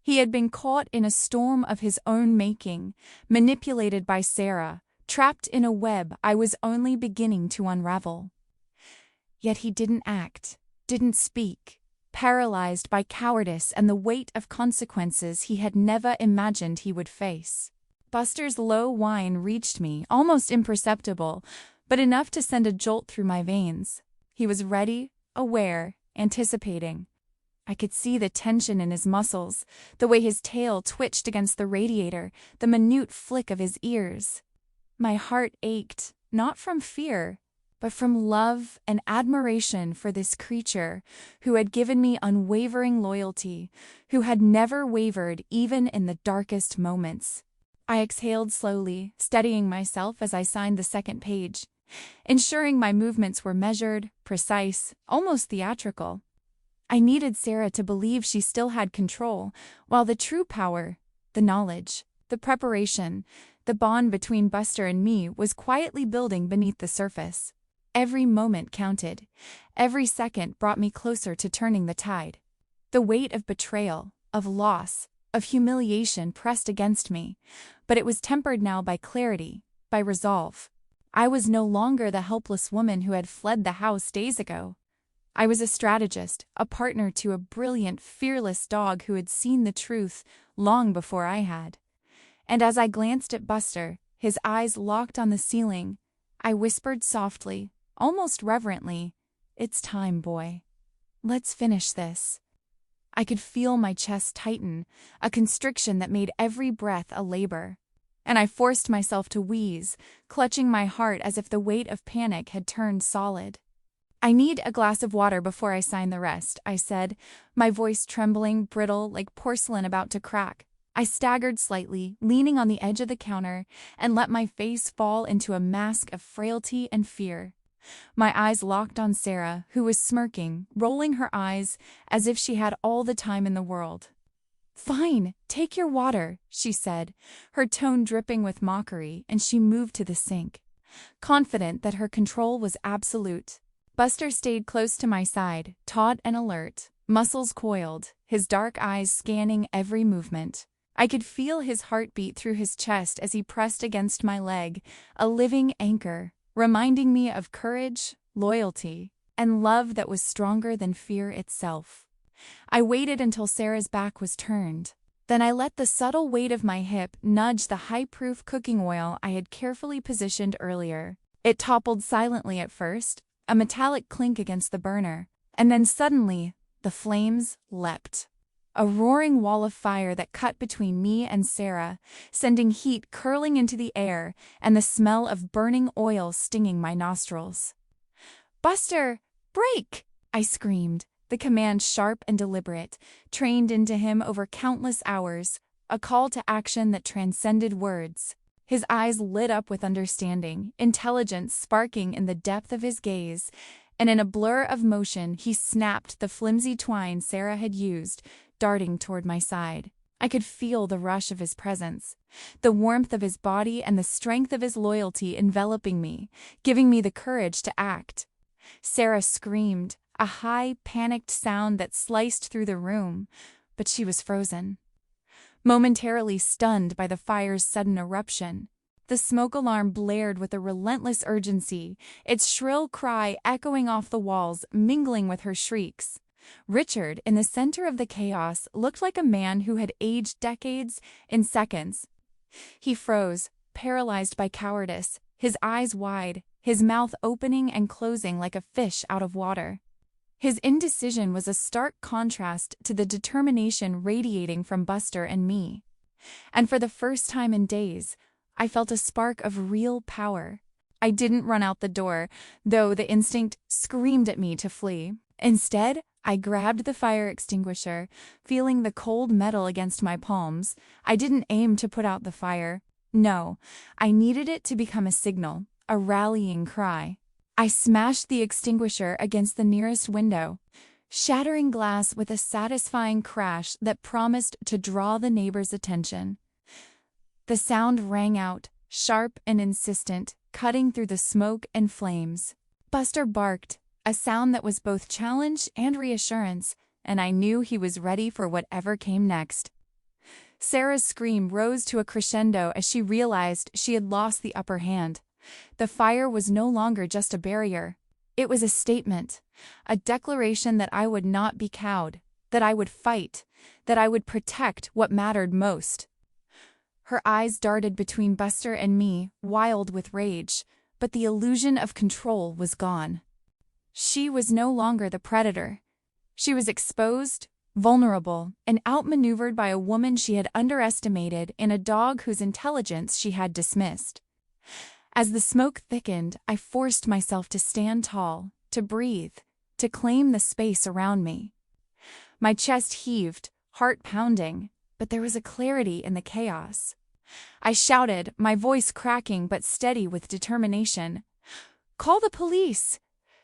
He had been caught in a storm of his own making, manipulated by Sarah, trapped in a web I was only beginning to unravel. Yet he didn't act, didn't speak, paralyzed by cowardice and the weight of consequences he had never imagined he would face. Buster's low whine reached me, almost imperceptible, but enough to send a jolt through my veins. He was ready, aware, anticipating. I could see the tension in his muscles, the way his tail twitched against the radiator, the minute flick of his ears. My heart ached, not from fear, but from love and admiration for this creature who had given me unwavering loyalty, who had never wavered even in the darkest moments. I exhaled slowly, steadying myself as I signed the second page, ensuring my movements were measured, precise, almost theatrical. I needed Sarah to believe she still had control, while the true power, the knowledge, the preparation, the bond between Buster and me was quietly building beneath the surface. Every moment counted. Every second brought me closer to turning the tide. The weight of betrayal, of loss, of humiliation pressed against me, but it was tempered now by clarity, by resolve. I was no longer the helpless woman who had fled the house days ago. I was a strategist, a partner to a brilliant, fearless dog who had seen the truth long before I had. And as I glanced at Buster, his eyes locked on the ceiling, I whispered softly, almost reverently, "It's time, boy. Let's finish this." I could feel my chest tighten, a constriction that made every breath a labor. And I forced myself to wheeze, clutching my heart as if the weight of panic had turned solid. "I need a glass of water before I sign the rest," I said, my voice trembling, brittle, like porcelain about to crack. I staggered slightly, leaning on the edge of the counter, and let my face fall into a mask of frailty and fear. My eyes locked on Sarah, who was smirking, rolling her eyes as if she had all the time in the world. "Fine, take your water," she said, her tone dripping with mockery, and she moved to the sink, confident that her control was absolute. Buster stayed close to my side, taut and alert, muscles coiled, his dark eyes scanning every movement. I could feel his heartbeat through his chest as he pressed against my leg, a living anchor, reminding me of courage, loyalty, and love that was stronger than fear itself. I waited until Sarah's back was turned. Then I let the subtle weight of my hip nudge the high-proof cooking oil I had carefully positioned earlier. It toppled silently at first, a metallic clink against the burner, and then suddenly, the flames leapt. A roaring wall of fire that cut between me and Sarah, sending heat curling into the air and the smell of burning oil stinging my nostrils. "Buster, break!" I screamed, the command sharp and deliberate, trained into him over countless hours, a call to action that transcended words. His eyes lit up with understanding, intelligence sparking in the depth of his gaze, and in a blur of motion he snapped the flimsy twine Sarah had used, darting toward my side. I could feel the rush of his presence, the warmth of his body and the strength of his loyalty enveloping me, giving me the courage to act. Sarah screamed, a high, panicked sound that sliced through the room, but she was frozen. Momentarily stunned by the fire's sudden eruption, the smoke alarm blared with a relentless urgency, its shrill cry echoing off the walls, mingling with her shrieks. Richard, in the center of the chaos, looked like a man who had aged decades in seconds. He froze, paralyzed by cowardice, his eyes wide, his mouth opening and closing like a fish out of water. His indecision was a stark contrast to the determination radiating from Buster and me. And for the first time in days, I felt a spark of real power. I didn't run out the door, though the instinct screamed at me to flee. Instead, I grabbed the fire extinguisher, feeling the cold metal against my palms. I didn't aim to put out the fire. No, I needed it to become a signal, a rallying cry. I smashed the extinguisher against the nearest window, shattering glass with a satisfying crash that promised to draw the neighbors' attention. The sound rang out, sharp and insistent, cutting through the smoke and flames. Buster barked, a sound that was both challenge and reassurance, and I knew he was ready for whatever came next. Sarah's scream rose to a crescendo as she realized she had lost the upper hand. The fire was no longer just a barrier. It was a statement, a declaration that I would not be cowed, that I would fight, that I would protect what mattered most. Her eyes darted between Buster and me, wild with rage, but the illusion of control was gone. She was no longer the predator. She was exposed, vulnerable, and outmaneuvered by a woman she had underestimated and a dog whose intelligence she had dismissed. As the smoke thickened, I forced myself to stand tall, to breathe, to claim the space around me. My chest heaved, heart pounding, but there was a clarity in the chaos. I shouted, my voice cracking but steady with determination. "Call the police!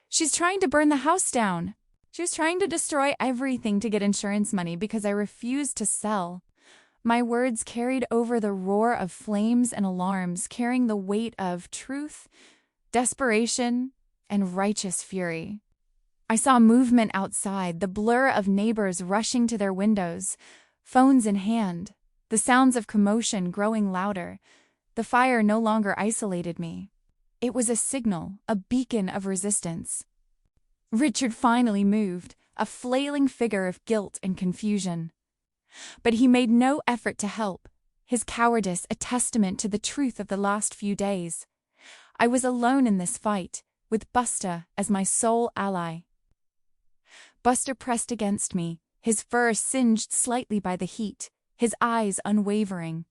She's trying to burn the house down. She was trying to destroy everything to get insurance money because I refused to sell." My words carried over the roar of flames and alarms, carrying the weight of truth, desperation, and righteous fury. I saw movement outside, the blur of neighbors rushing to their windows, phones in hand, the sounds of commotion growing louder. The fire no longer isolated me. It was a signal, a beacon of resistance. Richard finally moved, a flailing figure of guilt and confusion. But he made no effort to help, his cowardice a testament to the truth of the last few days. I was alone in this fight, with Buster as my sole ally. Buster pressed against me, his fur singed slightly by the heat, his eyes unwavering.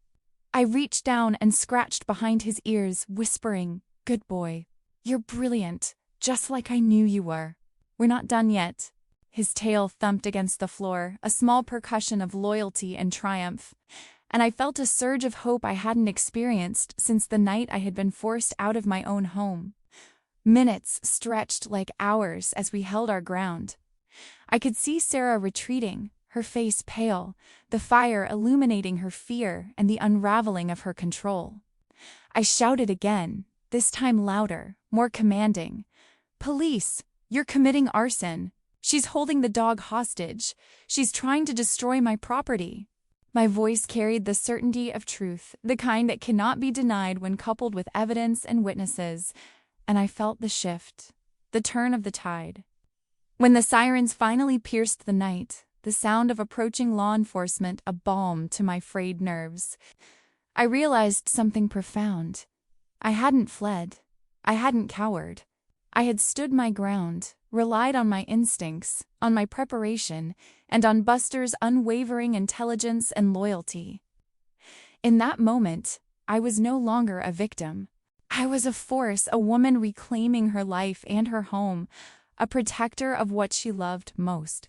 I reached down and scratched behind his ears, whispering, "Good boy. You're brilliant, just like I knew you were. We're not done yet." His tail thumped against the floor, a small percussion of loyalty and triumph, and I felt a surge of hope I hadn't experienced since the night I had been forced out of my own home. Minutes stretched like hours as we held our ground. I could see Sarah retreating, her face pale, the fire illuminating her fear and the unraveling of her control. I shouted again, this time louder, more commanding. "Police, you're committing arson. She's holding the dog hostage. She's trying to destroy my property." My voice carried the certainty of truth, the kind that cannot be denied when coupled with evidence and witnesses, and I felt the shift, the turn of the tide. When the sirens finally pierced the night, the sound of approaching law enforcement a balm to my frayed nerves. I realized something profound. I hadn't fled. I hadn't cowered. I had stood my ground, relied on my instincts, on my preparation, and on Buster's unwavering intelligence and loyalty. In that moment, I was no longer a victim. I was a force, a woman reclaiming her life and her home, a protector of what she loved most.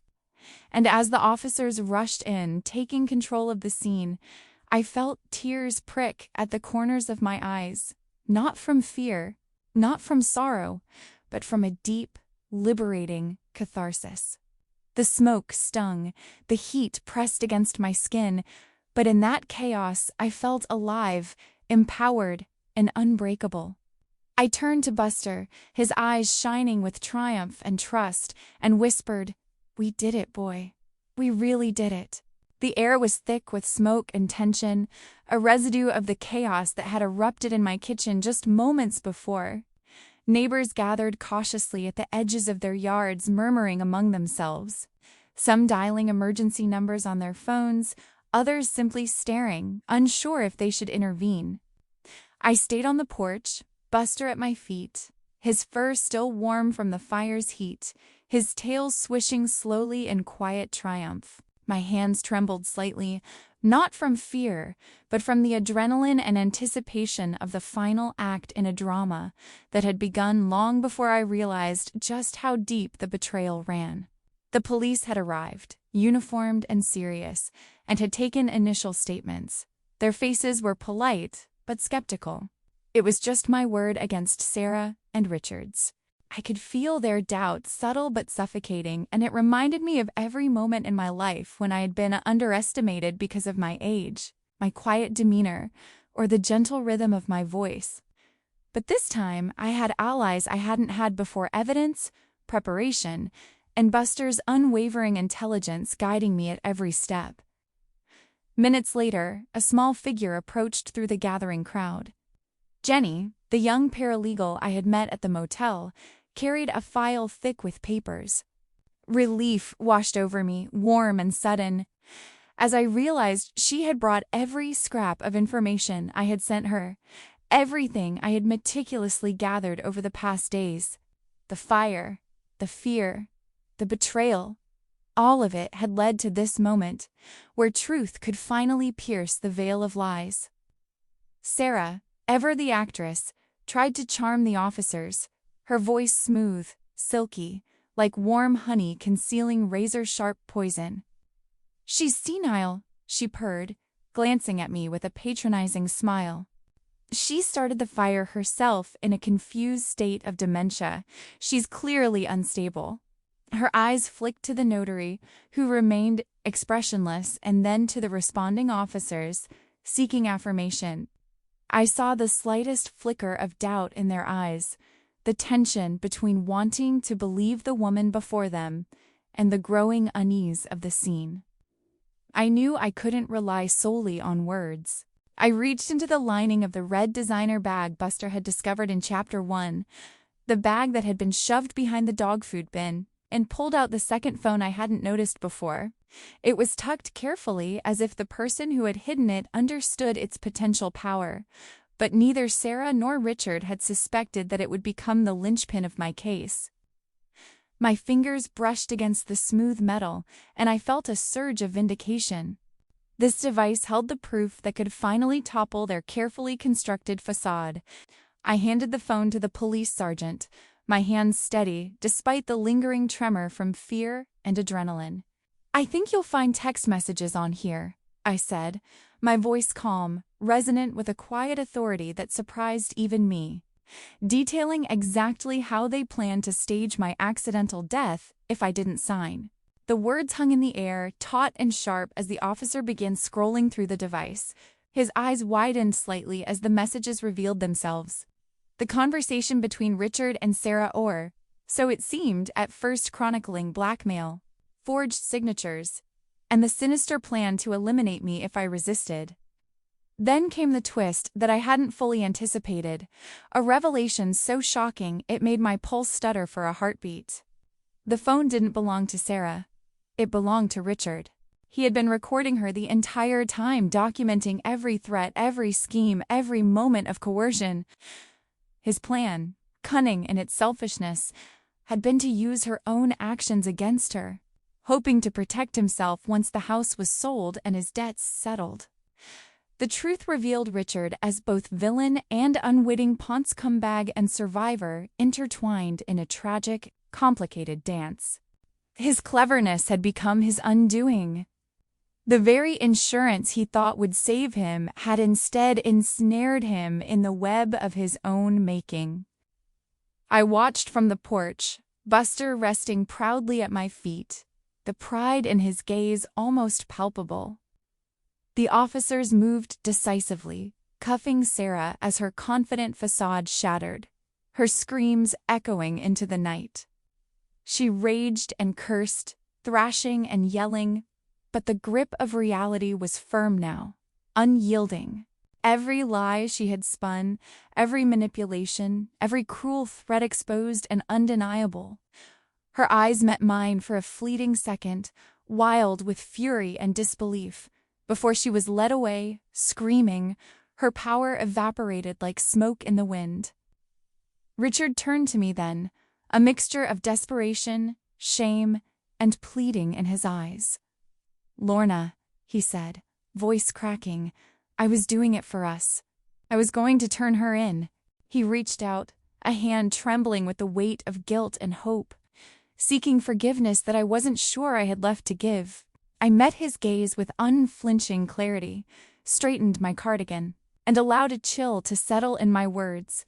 And as the officers rushed in, taking control of the scene, I felt tears prick at the corners of my eyes, not from fear, not from sorrow, but from a deep, liberating catharsis. The smoke stung, the heat pressed against my skin, but in that chaos I felt alive, empowered, and unbreakable. I turned to Buster, his eyes shining with triumph and trust, and whispered, "We did it, boy. We really did it." The air was thick with smoke and tension, a residue of the chaos that had erupted in my kitchen just moments before. Neighbors gathered cautiously at the edges of their yards, murmuring among themselves. Some dialing emergency numbers on their phones, others simply staring, unsure if they should intervene. I stayed on the porch, Buster at my feet, his fur still warm from the fire's heat, his tail swishing slowly in quiet triumph. My hands trembled slightly, not from fear, but from the adrenaline and anticipation of the final act in a drama that had begun long before I realized just how deep the betrayal ran. The police had arrived, uniformed and serious, and had taken initial statements. Their faces were polite, but skeptical. It was just my word against Sarah and Richard's. I could feel their doubt, subtle but suffocating, and it reminded me of every moment in my life when I had been underestimated because of my age, my quiet demeanor, or the gentle rhythm of my voice. But this time, I had allies I hadn't had before: evidence, preparation, and Buster's unwavering intelligence guiding me at every step. Minutes later, a small figure approached through the gathering crowd. Jenny, the young paralegal I had met at the motel, carried a file thick with papers. Relief washed over me, warm and sudden, as I realized she had brought every scrap of information I had sent her, everything I had meticulously gathered over the past days. The fire, the fear, the betrayal, all of it had led to this moment, where truth could finally pierce the veil of lies. Sarah, ever the actress, tried to charm the officers, her voice smooth, silky, like warm honey concealing razor-sharp poison. "She's senile," she purred, glancing at me with a patronizing smile. "She started the fire herself in a confused state of dementia. She's clearly unstable." Her eyes flicked to the notary, who remained expressionless, and then to the responding officers, seeking affirmation. I saw the slightest flicker of doubt in their eyes, the tension between wanting to believe the woman before them and the growing unease of the scene. I knew I couldn't rely solely on words. I reached into the lining of the red designer bag Buster had discovered in Chapter 1, the bag that had been shoved behind the dog food bin, and pulled out the second phone I hadn't noticed before. It was tucked carefully, as if the person who had hidden it understood its potential power, but neither Sarah nor Richard had suspected that it would become the linchpin of my case. My fingers brushed against the smooth metal, and I felt a surge of vindication. This device held the proof that could finally topple their carefully constructed facade. I handed the phone to the police sergeant, my hands steady despite the lingering tremor from fear and adrenaline. "I think you'll find text messages on here," I said, my voice calm, resonant with a quiet authority that surprised even me, detailing exactly how they planned to stage my accidental death if I didn't sign. The words hung in the air, taut and sharp, as the officer began scrolling through the device. His eyes widened slightly as the messages revealed themselves. The conversation between Richard and Sarah Orr, so it seemed at first, chronicling blackmail, forged signatures, and the sinister plan to eliminate me if I resisted. Then came the twist that I hadn't fully anticipated, a revelation so shocking it made my pulse stutter for a heartbeat. The phone didn't belong to Sarah. It belonged to Richard. He had been recording her the entire time, documenting every threat, every scheme, every moment of coercion. His plan, cunning in its selfishness, had been to use her own actions against her, hoping to protect himself once the house was sold and his debts settled. The truth revealed Richard as both villain and unwitting Ponce scumbag and survivor intertwined in a tragic, complicated dance. His cleverness had become his undoing. The very insurance he thought would save him had instead ensnared him in the web of his own making. I watched from the porch, Buster resting proudly at my feet, the pride in his gaze almost palpable. The officers moved decisively, cuffing Sarah as her confident facade shattered, her screams echoing into the night. She raged and cursed, thrashing and yelling, but the grip of reality was firm now, unyielding. Every lie she had spun, every manipulation, every cruel threat exposed and undeniable. Her eyes met mine for a fleeting second, wild with fury and disbelief, before she was led away, screaming, her power evaporated like smoke in the wind. Richard turned to me then, a mixture of desperation, shame, and pleading in his eyes. "Lorna," he said, voice cracking, "I was doing it for us. I was going to turn her in." He reached out, a hand trembling with the weight of guilt and hope, seeking forgiveness that I wasn't sure I had left to give. I met his gaze with unflinching clarity, straightened my cardigan, and allowed a chill to settle in my words,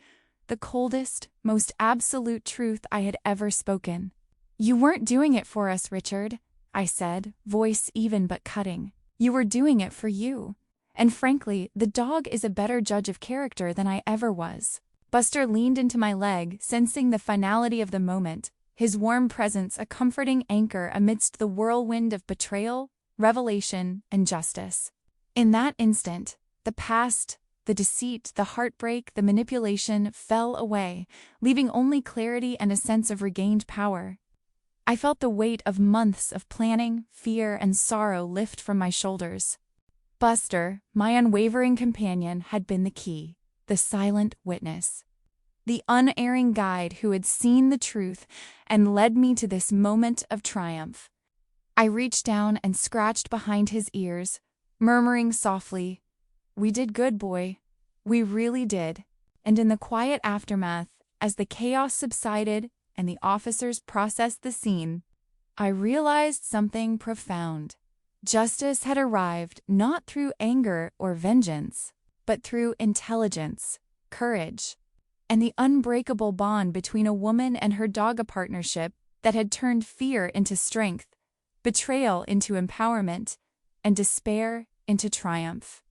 the coldest, most absolute truth I had ever spoken. "You weren't doing it for us, Richard," I said, voice even but cutting. "You were doing it for you. And frankly, the dog is a better judge of character than I ever was." Buster leaned into my leg, sensing the finality of the moment, his warm presence a comforting anchor amidst the whirlwind of betrayal, revelation, and justice. In that instant, the past, the deceit, the heartbreak, the manipulation fell away, leaving only clarity and a sense of regained power. I felt the weight of months of planning, fear, and sorrow lift from my shoulders. Buster, my unwavering companion, had been the key, the silent witness, the unerring guide who had seen the truth and led me to this moment of triumph. I reached down and scratched behind his ears, murmuring softly, "We did good, boy. We really did." And in the quiet aftermath, as the chaos subsided and the officers processed the scene, I realized something profound. Justice had arrived not through anger or vengeance, but through intelligence, courage, and the unbreakable bond between a woman and her dog, a partnership that had turned fear into strength, betrayal into empowerment, and despair into triumph.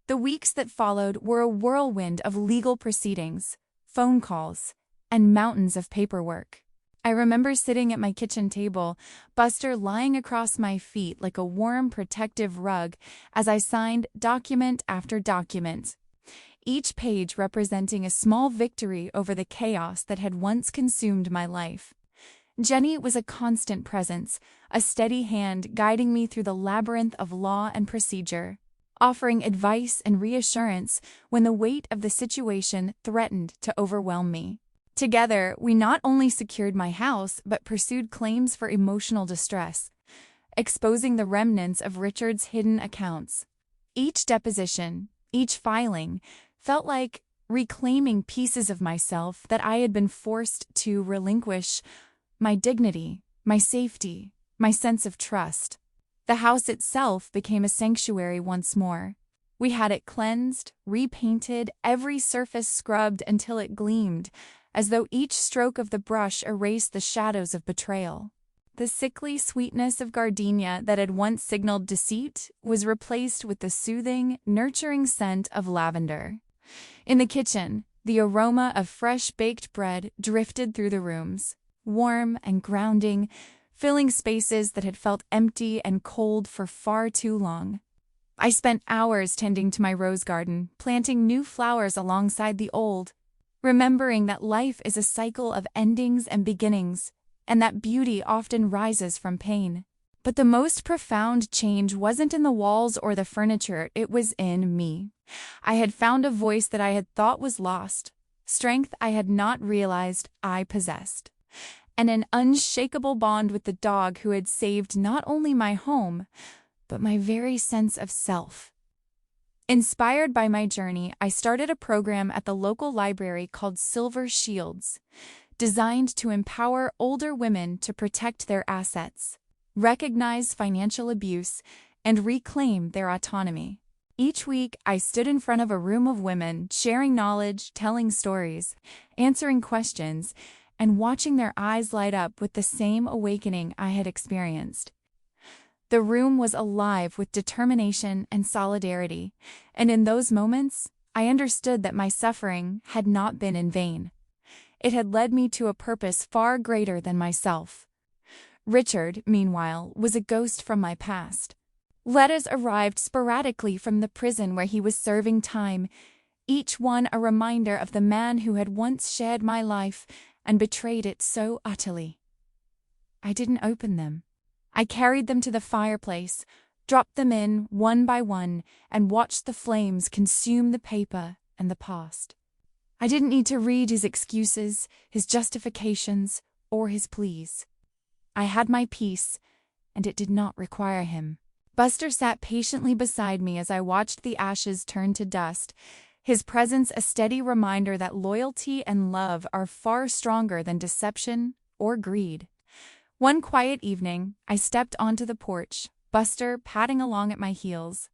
The weeks that followed were a whirlwind of legal proceedings, phone calls, and mountains of paperwork. I remember sitting at my kitchen table, Buster lying across my feet like a warm, protective rug as I signed document after document, each page representing a small victory over the chaos that had once consumed my life. Jenny was a constant presence, a steady hand guiding me through the labyrinth of law and procedure, offering advice and reassurance when the weight of the situation threatened to overwhelm me. Together, we not only secured my house, but pursued claims for emotional distress, exposing the remnants of Richard's hidden accounts. Each deposition, each filing, felt like reclaiming pieces of myself that I had been forced to relinquish: my dignity, my safety, my sense of trust. The house itself became a sanctuary once more. We had it cleansed, repainted, every surface scrubbed until it gleamed, as though each stroke of the brush erased the shadows of betrayal. The sickly sweetness of gardenia that had once signaled deceit was replaced with the soothing, nurturing scent of lavender. In the kitchen, the aroma of fresh baked bread drifted through the rooms, warm and grounding, filling spaces that had felt empty and cold for far too long. I spent hours tending to my rose garden, planting new flowers alongside the old, remembering that life is a cycle of endings and beginnings, and that beauty often rises from pain. But the most profound change wasn't in the walls or the furniture, it was in me. I had found a voice that I had thought was lost, strength I had not realized I possessed, and an unshakable bond with the dog who had saved not only my home, but my very sense of self. Inspired by my journey, I started a program at the local library called Silver Shields, designed to empower older women to protect their assets, recognize financial abuse, and reclaim their autonomy. Each week, I stood in front of a room of women, sharing knowledge, telling stories, answering questions, and watching their eyes light up with the same awakening I had experienced. The room was alive with determination and solidarity, and in those moments, I understood that my suffering had not been in vain. It had led me to a purpose far greater than myself. Richard, meanwhile, was a ghost from my past. Letters arrived sporadically from the prison where he was serving time, each one a reminder of the man who had once shared my life and betrayed it so utterly. I didn't open them. I carried them to the fireplace, dropped them in one by one, and watched the flames consume the paper and the past. I didn't need to read his excuses, his justifications, or his pleas. I had my peace, and it did not require him. Buster sat patiently beside me as I watched the ashes turn to dust, his presence a steady reminder that loyalty and love are far stronger than deception or greed. One quiet evening, I stepped onto the porch, Buster padding along at my heels.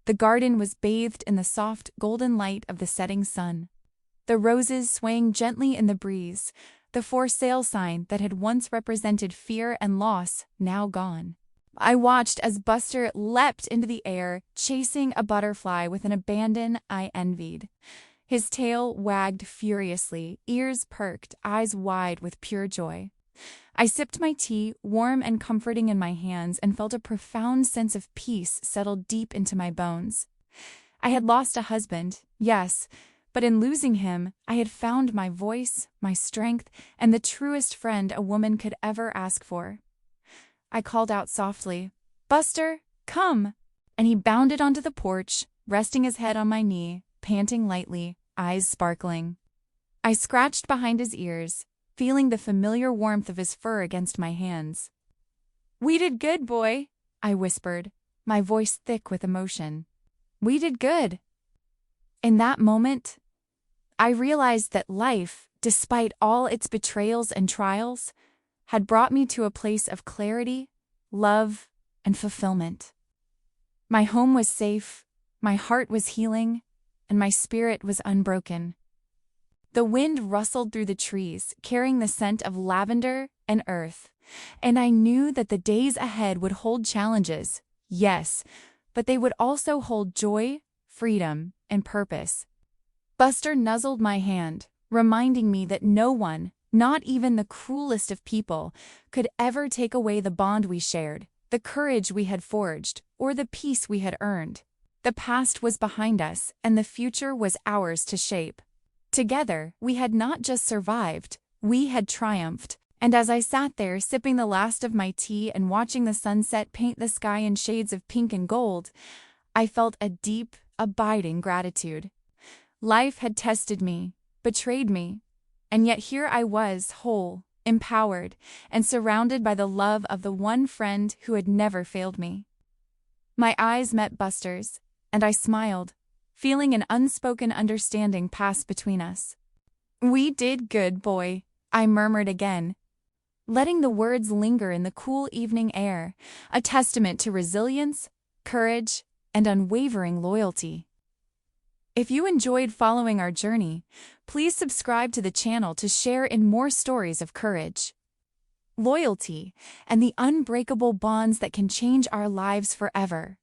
The garden was bathed in the soft, golden light of the setting sun. The roses swaying gently in the breeze, the for sale sign that had once represented fear and loss now gone. I watched as Buster leapt into the air, chasing a butterfly with an abandon I envied. His tail wagged furiously, ears perked, eyes wide with pure joy. I sipped my tea, warm and comforting in my hands, and felt a profound sense of peace settle deep into my bones. I had lost a husband, yes, but in losing him, I had found my voice, my strength, and the truest friend a woman could ever ask for. I called out softly, "Buster, come!" And he bounded onto the porch, resting his head on my knee, panting lightly, eyes sparkling. I scratched behind his ears, feeling the familiar warmth of his fur against my hands. "We did good, boy," I whispered, my voice thick with emotion. "We did good." In that moment, I realized that life, despite all its betrayals and trials, had brought me to a place of clarity, love, and fulfillment. My home was safe, my heart was healing, and my spirit was unbroken. The wind rustled through the trees, carrying the scent of lavender and earth, and I knew that the days ahead would hold challenges, yes, but they would also hold joy, freedom, and purpose. Buster nuzzled my hand, reminding me that no one, not even the cruelest of people, could ever take away the bond we shared, the courage we had forged, or the peace we had earned. The past was behind us, and the future was ours to shape. Together, we had not just survived, we had triumphed, and as I sat there sipping the last of my tea and watching the sunset paint the sky in shades of pink and gold, I felt a deep, abiding gratitude. Life had tested me, betrayed me, and yet here I was, whole, empowered, and surrounded by the love of the one friend who had never failed me. My eyes met Buster's, and I smiled, feeling an unspoken understanding pass between us. "We did good, boy," I murmured again, letting the words linger in the cool evening air, a testament to resilience, courage, and unwavering loyalty. If you enjoyed following our journey, please subscribe to the channel to share in more stories of courage, loyalty, and the unbreakable bonds that can change our lives forever.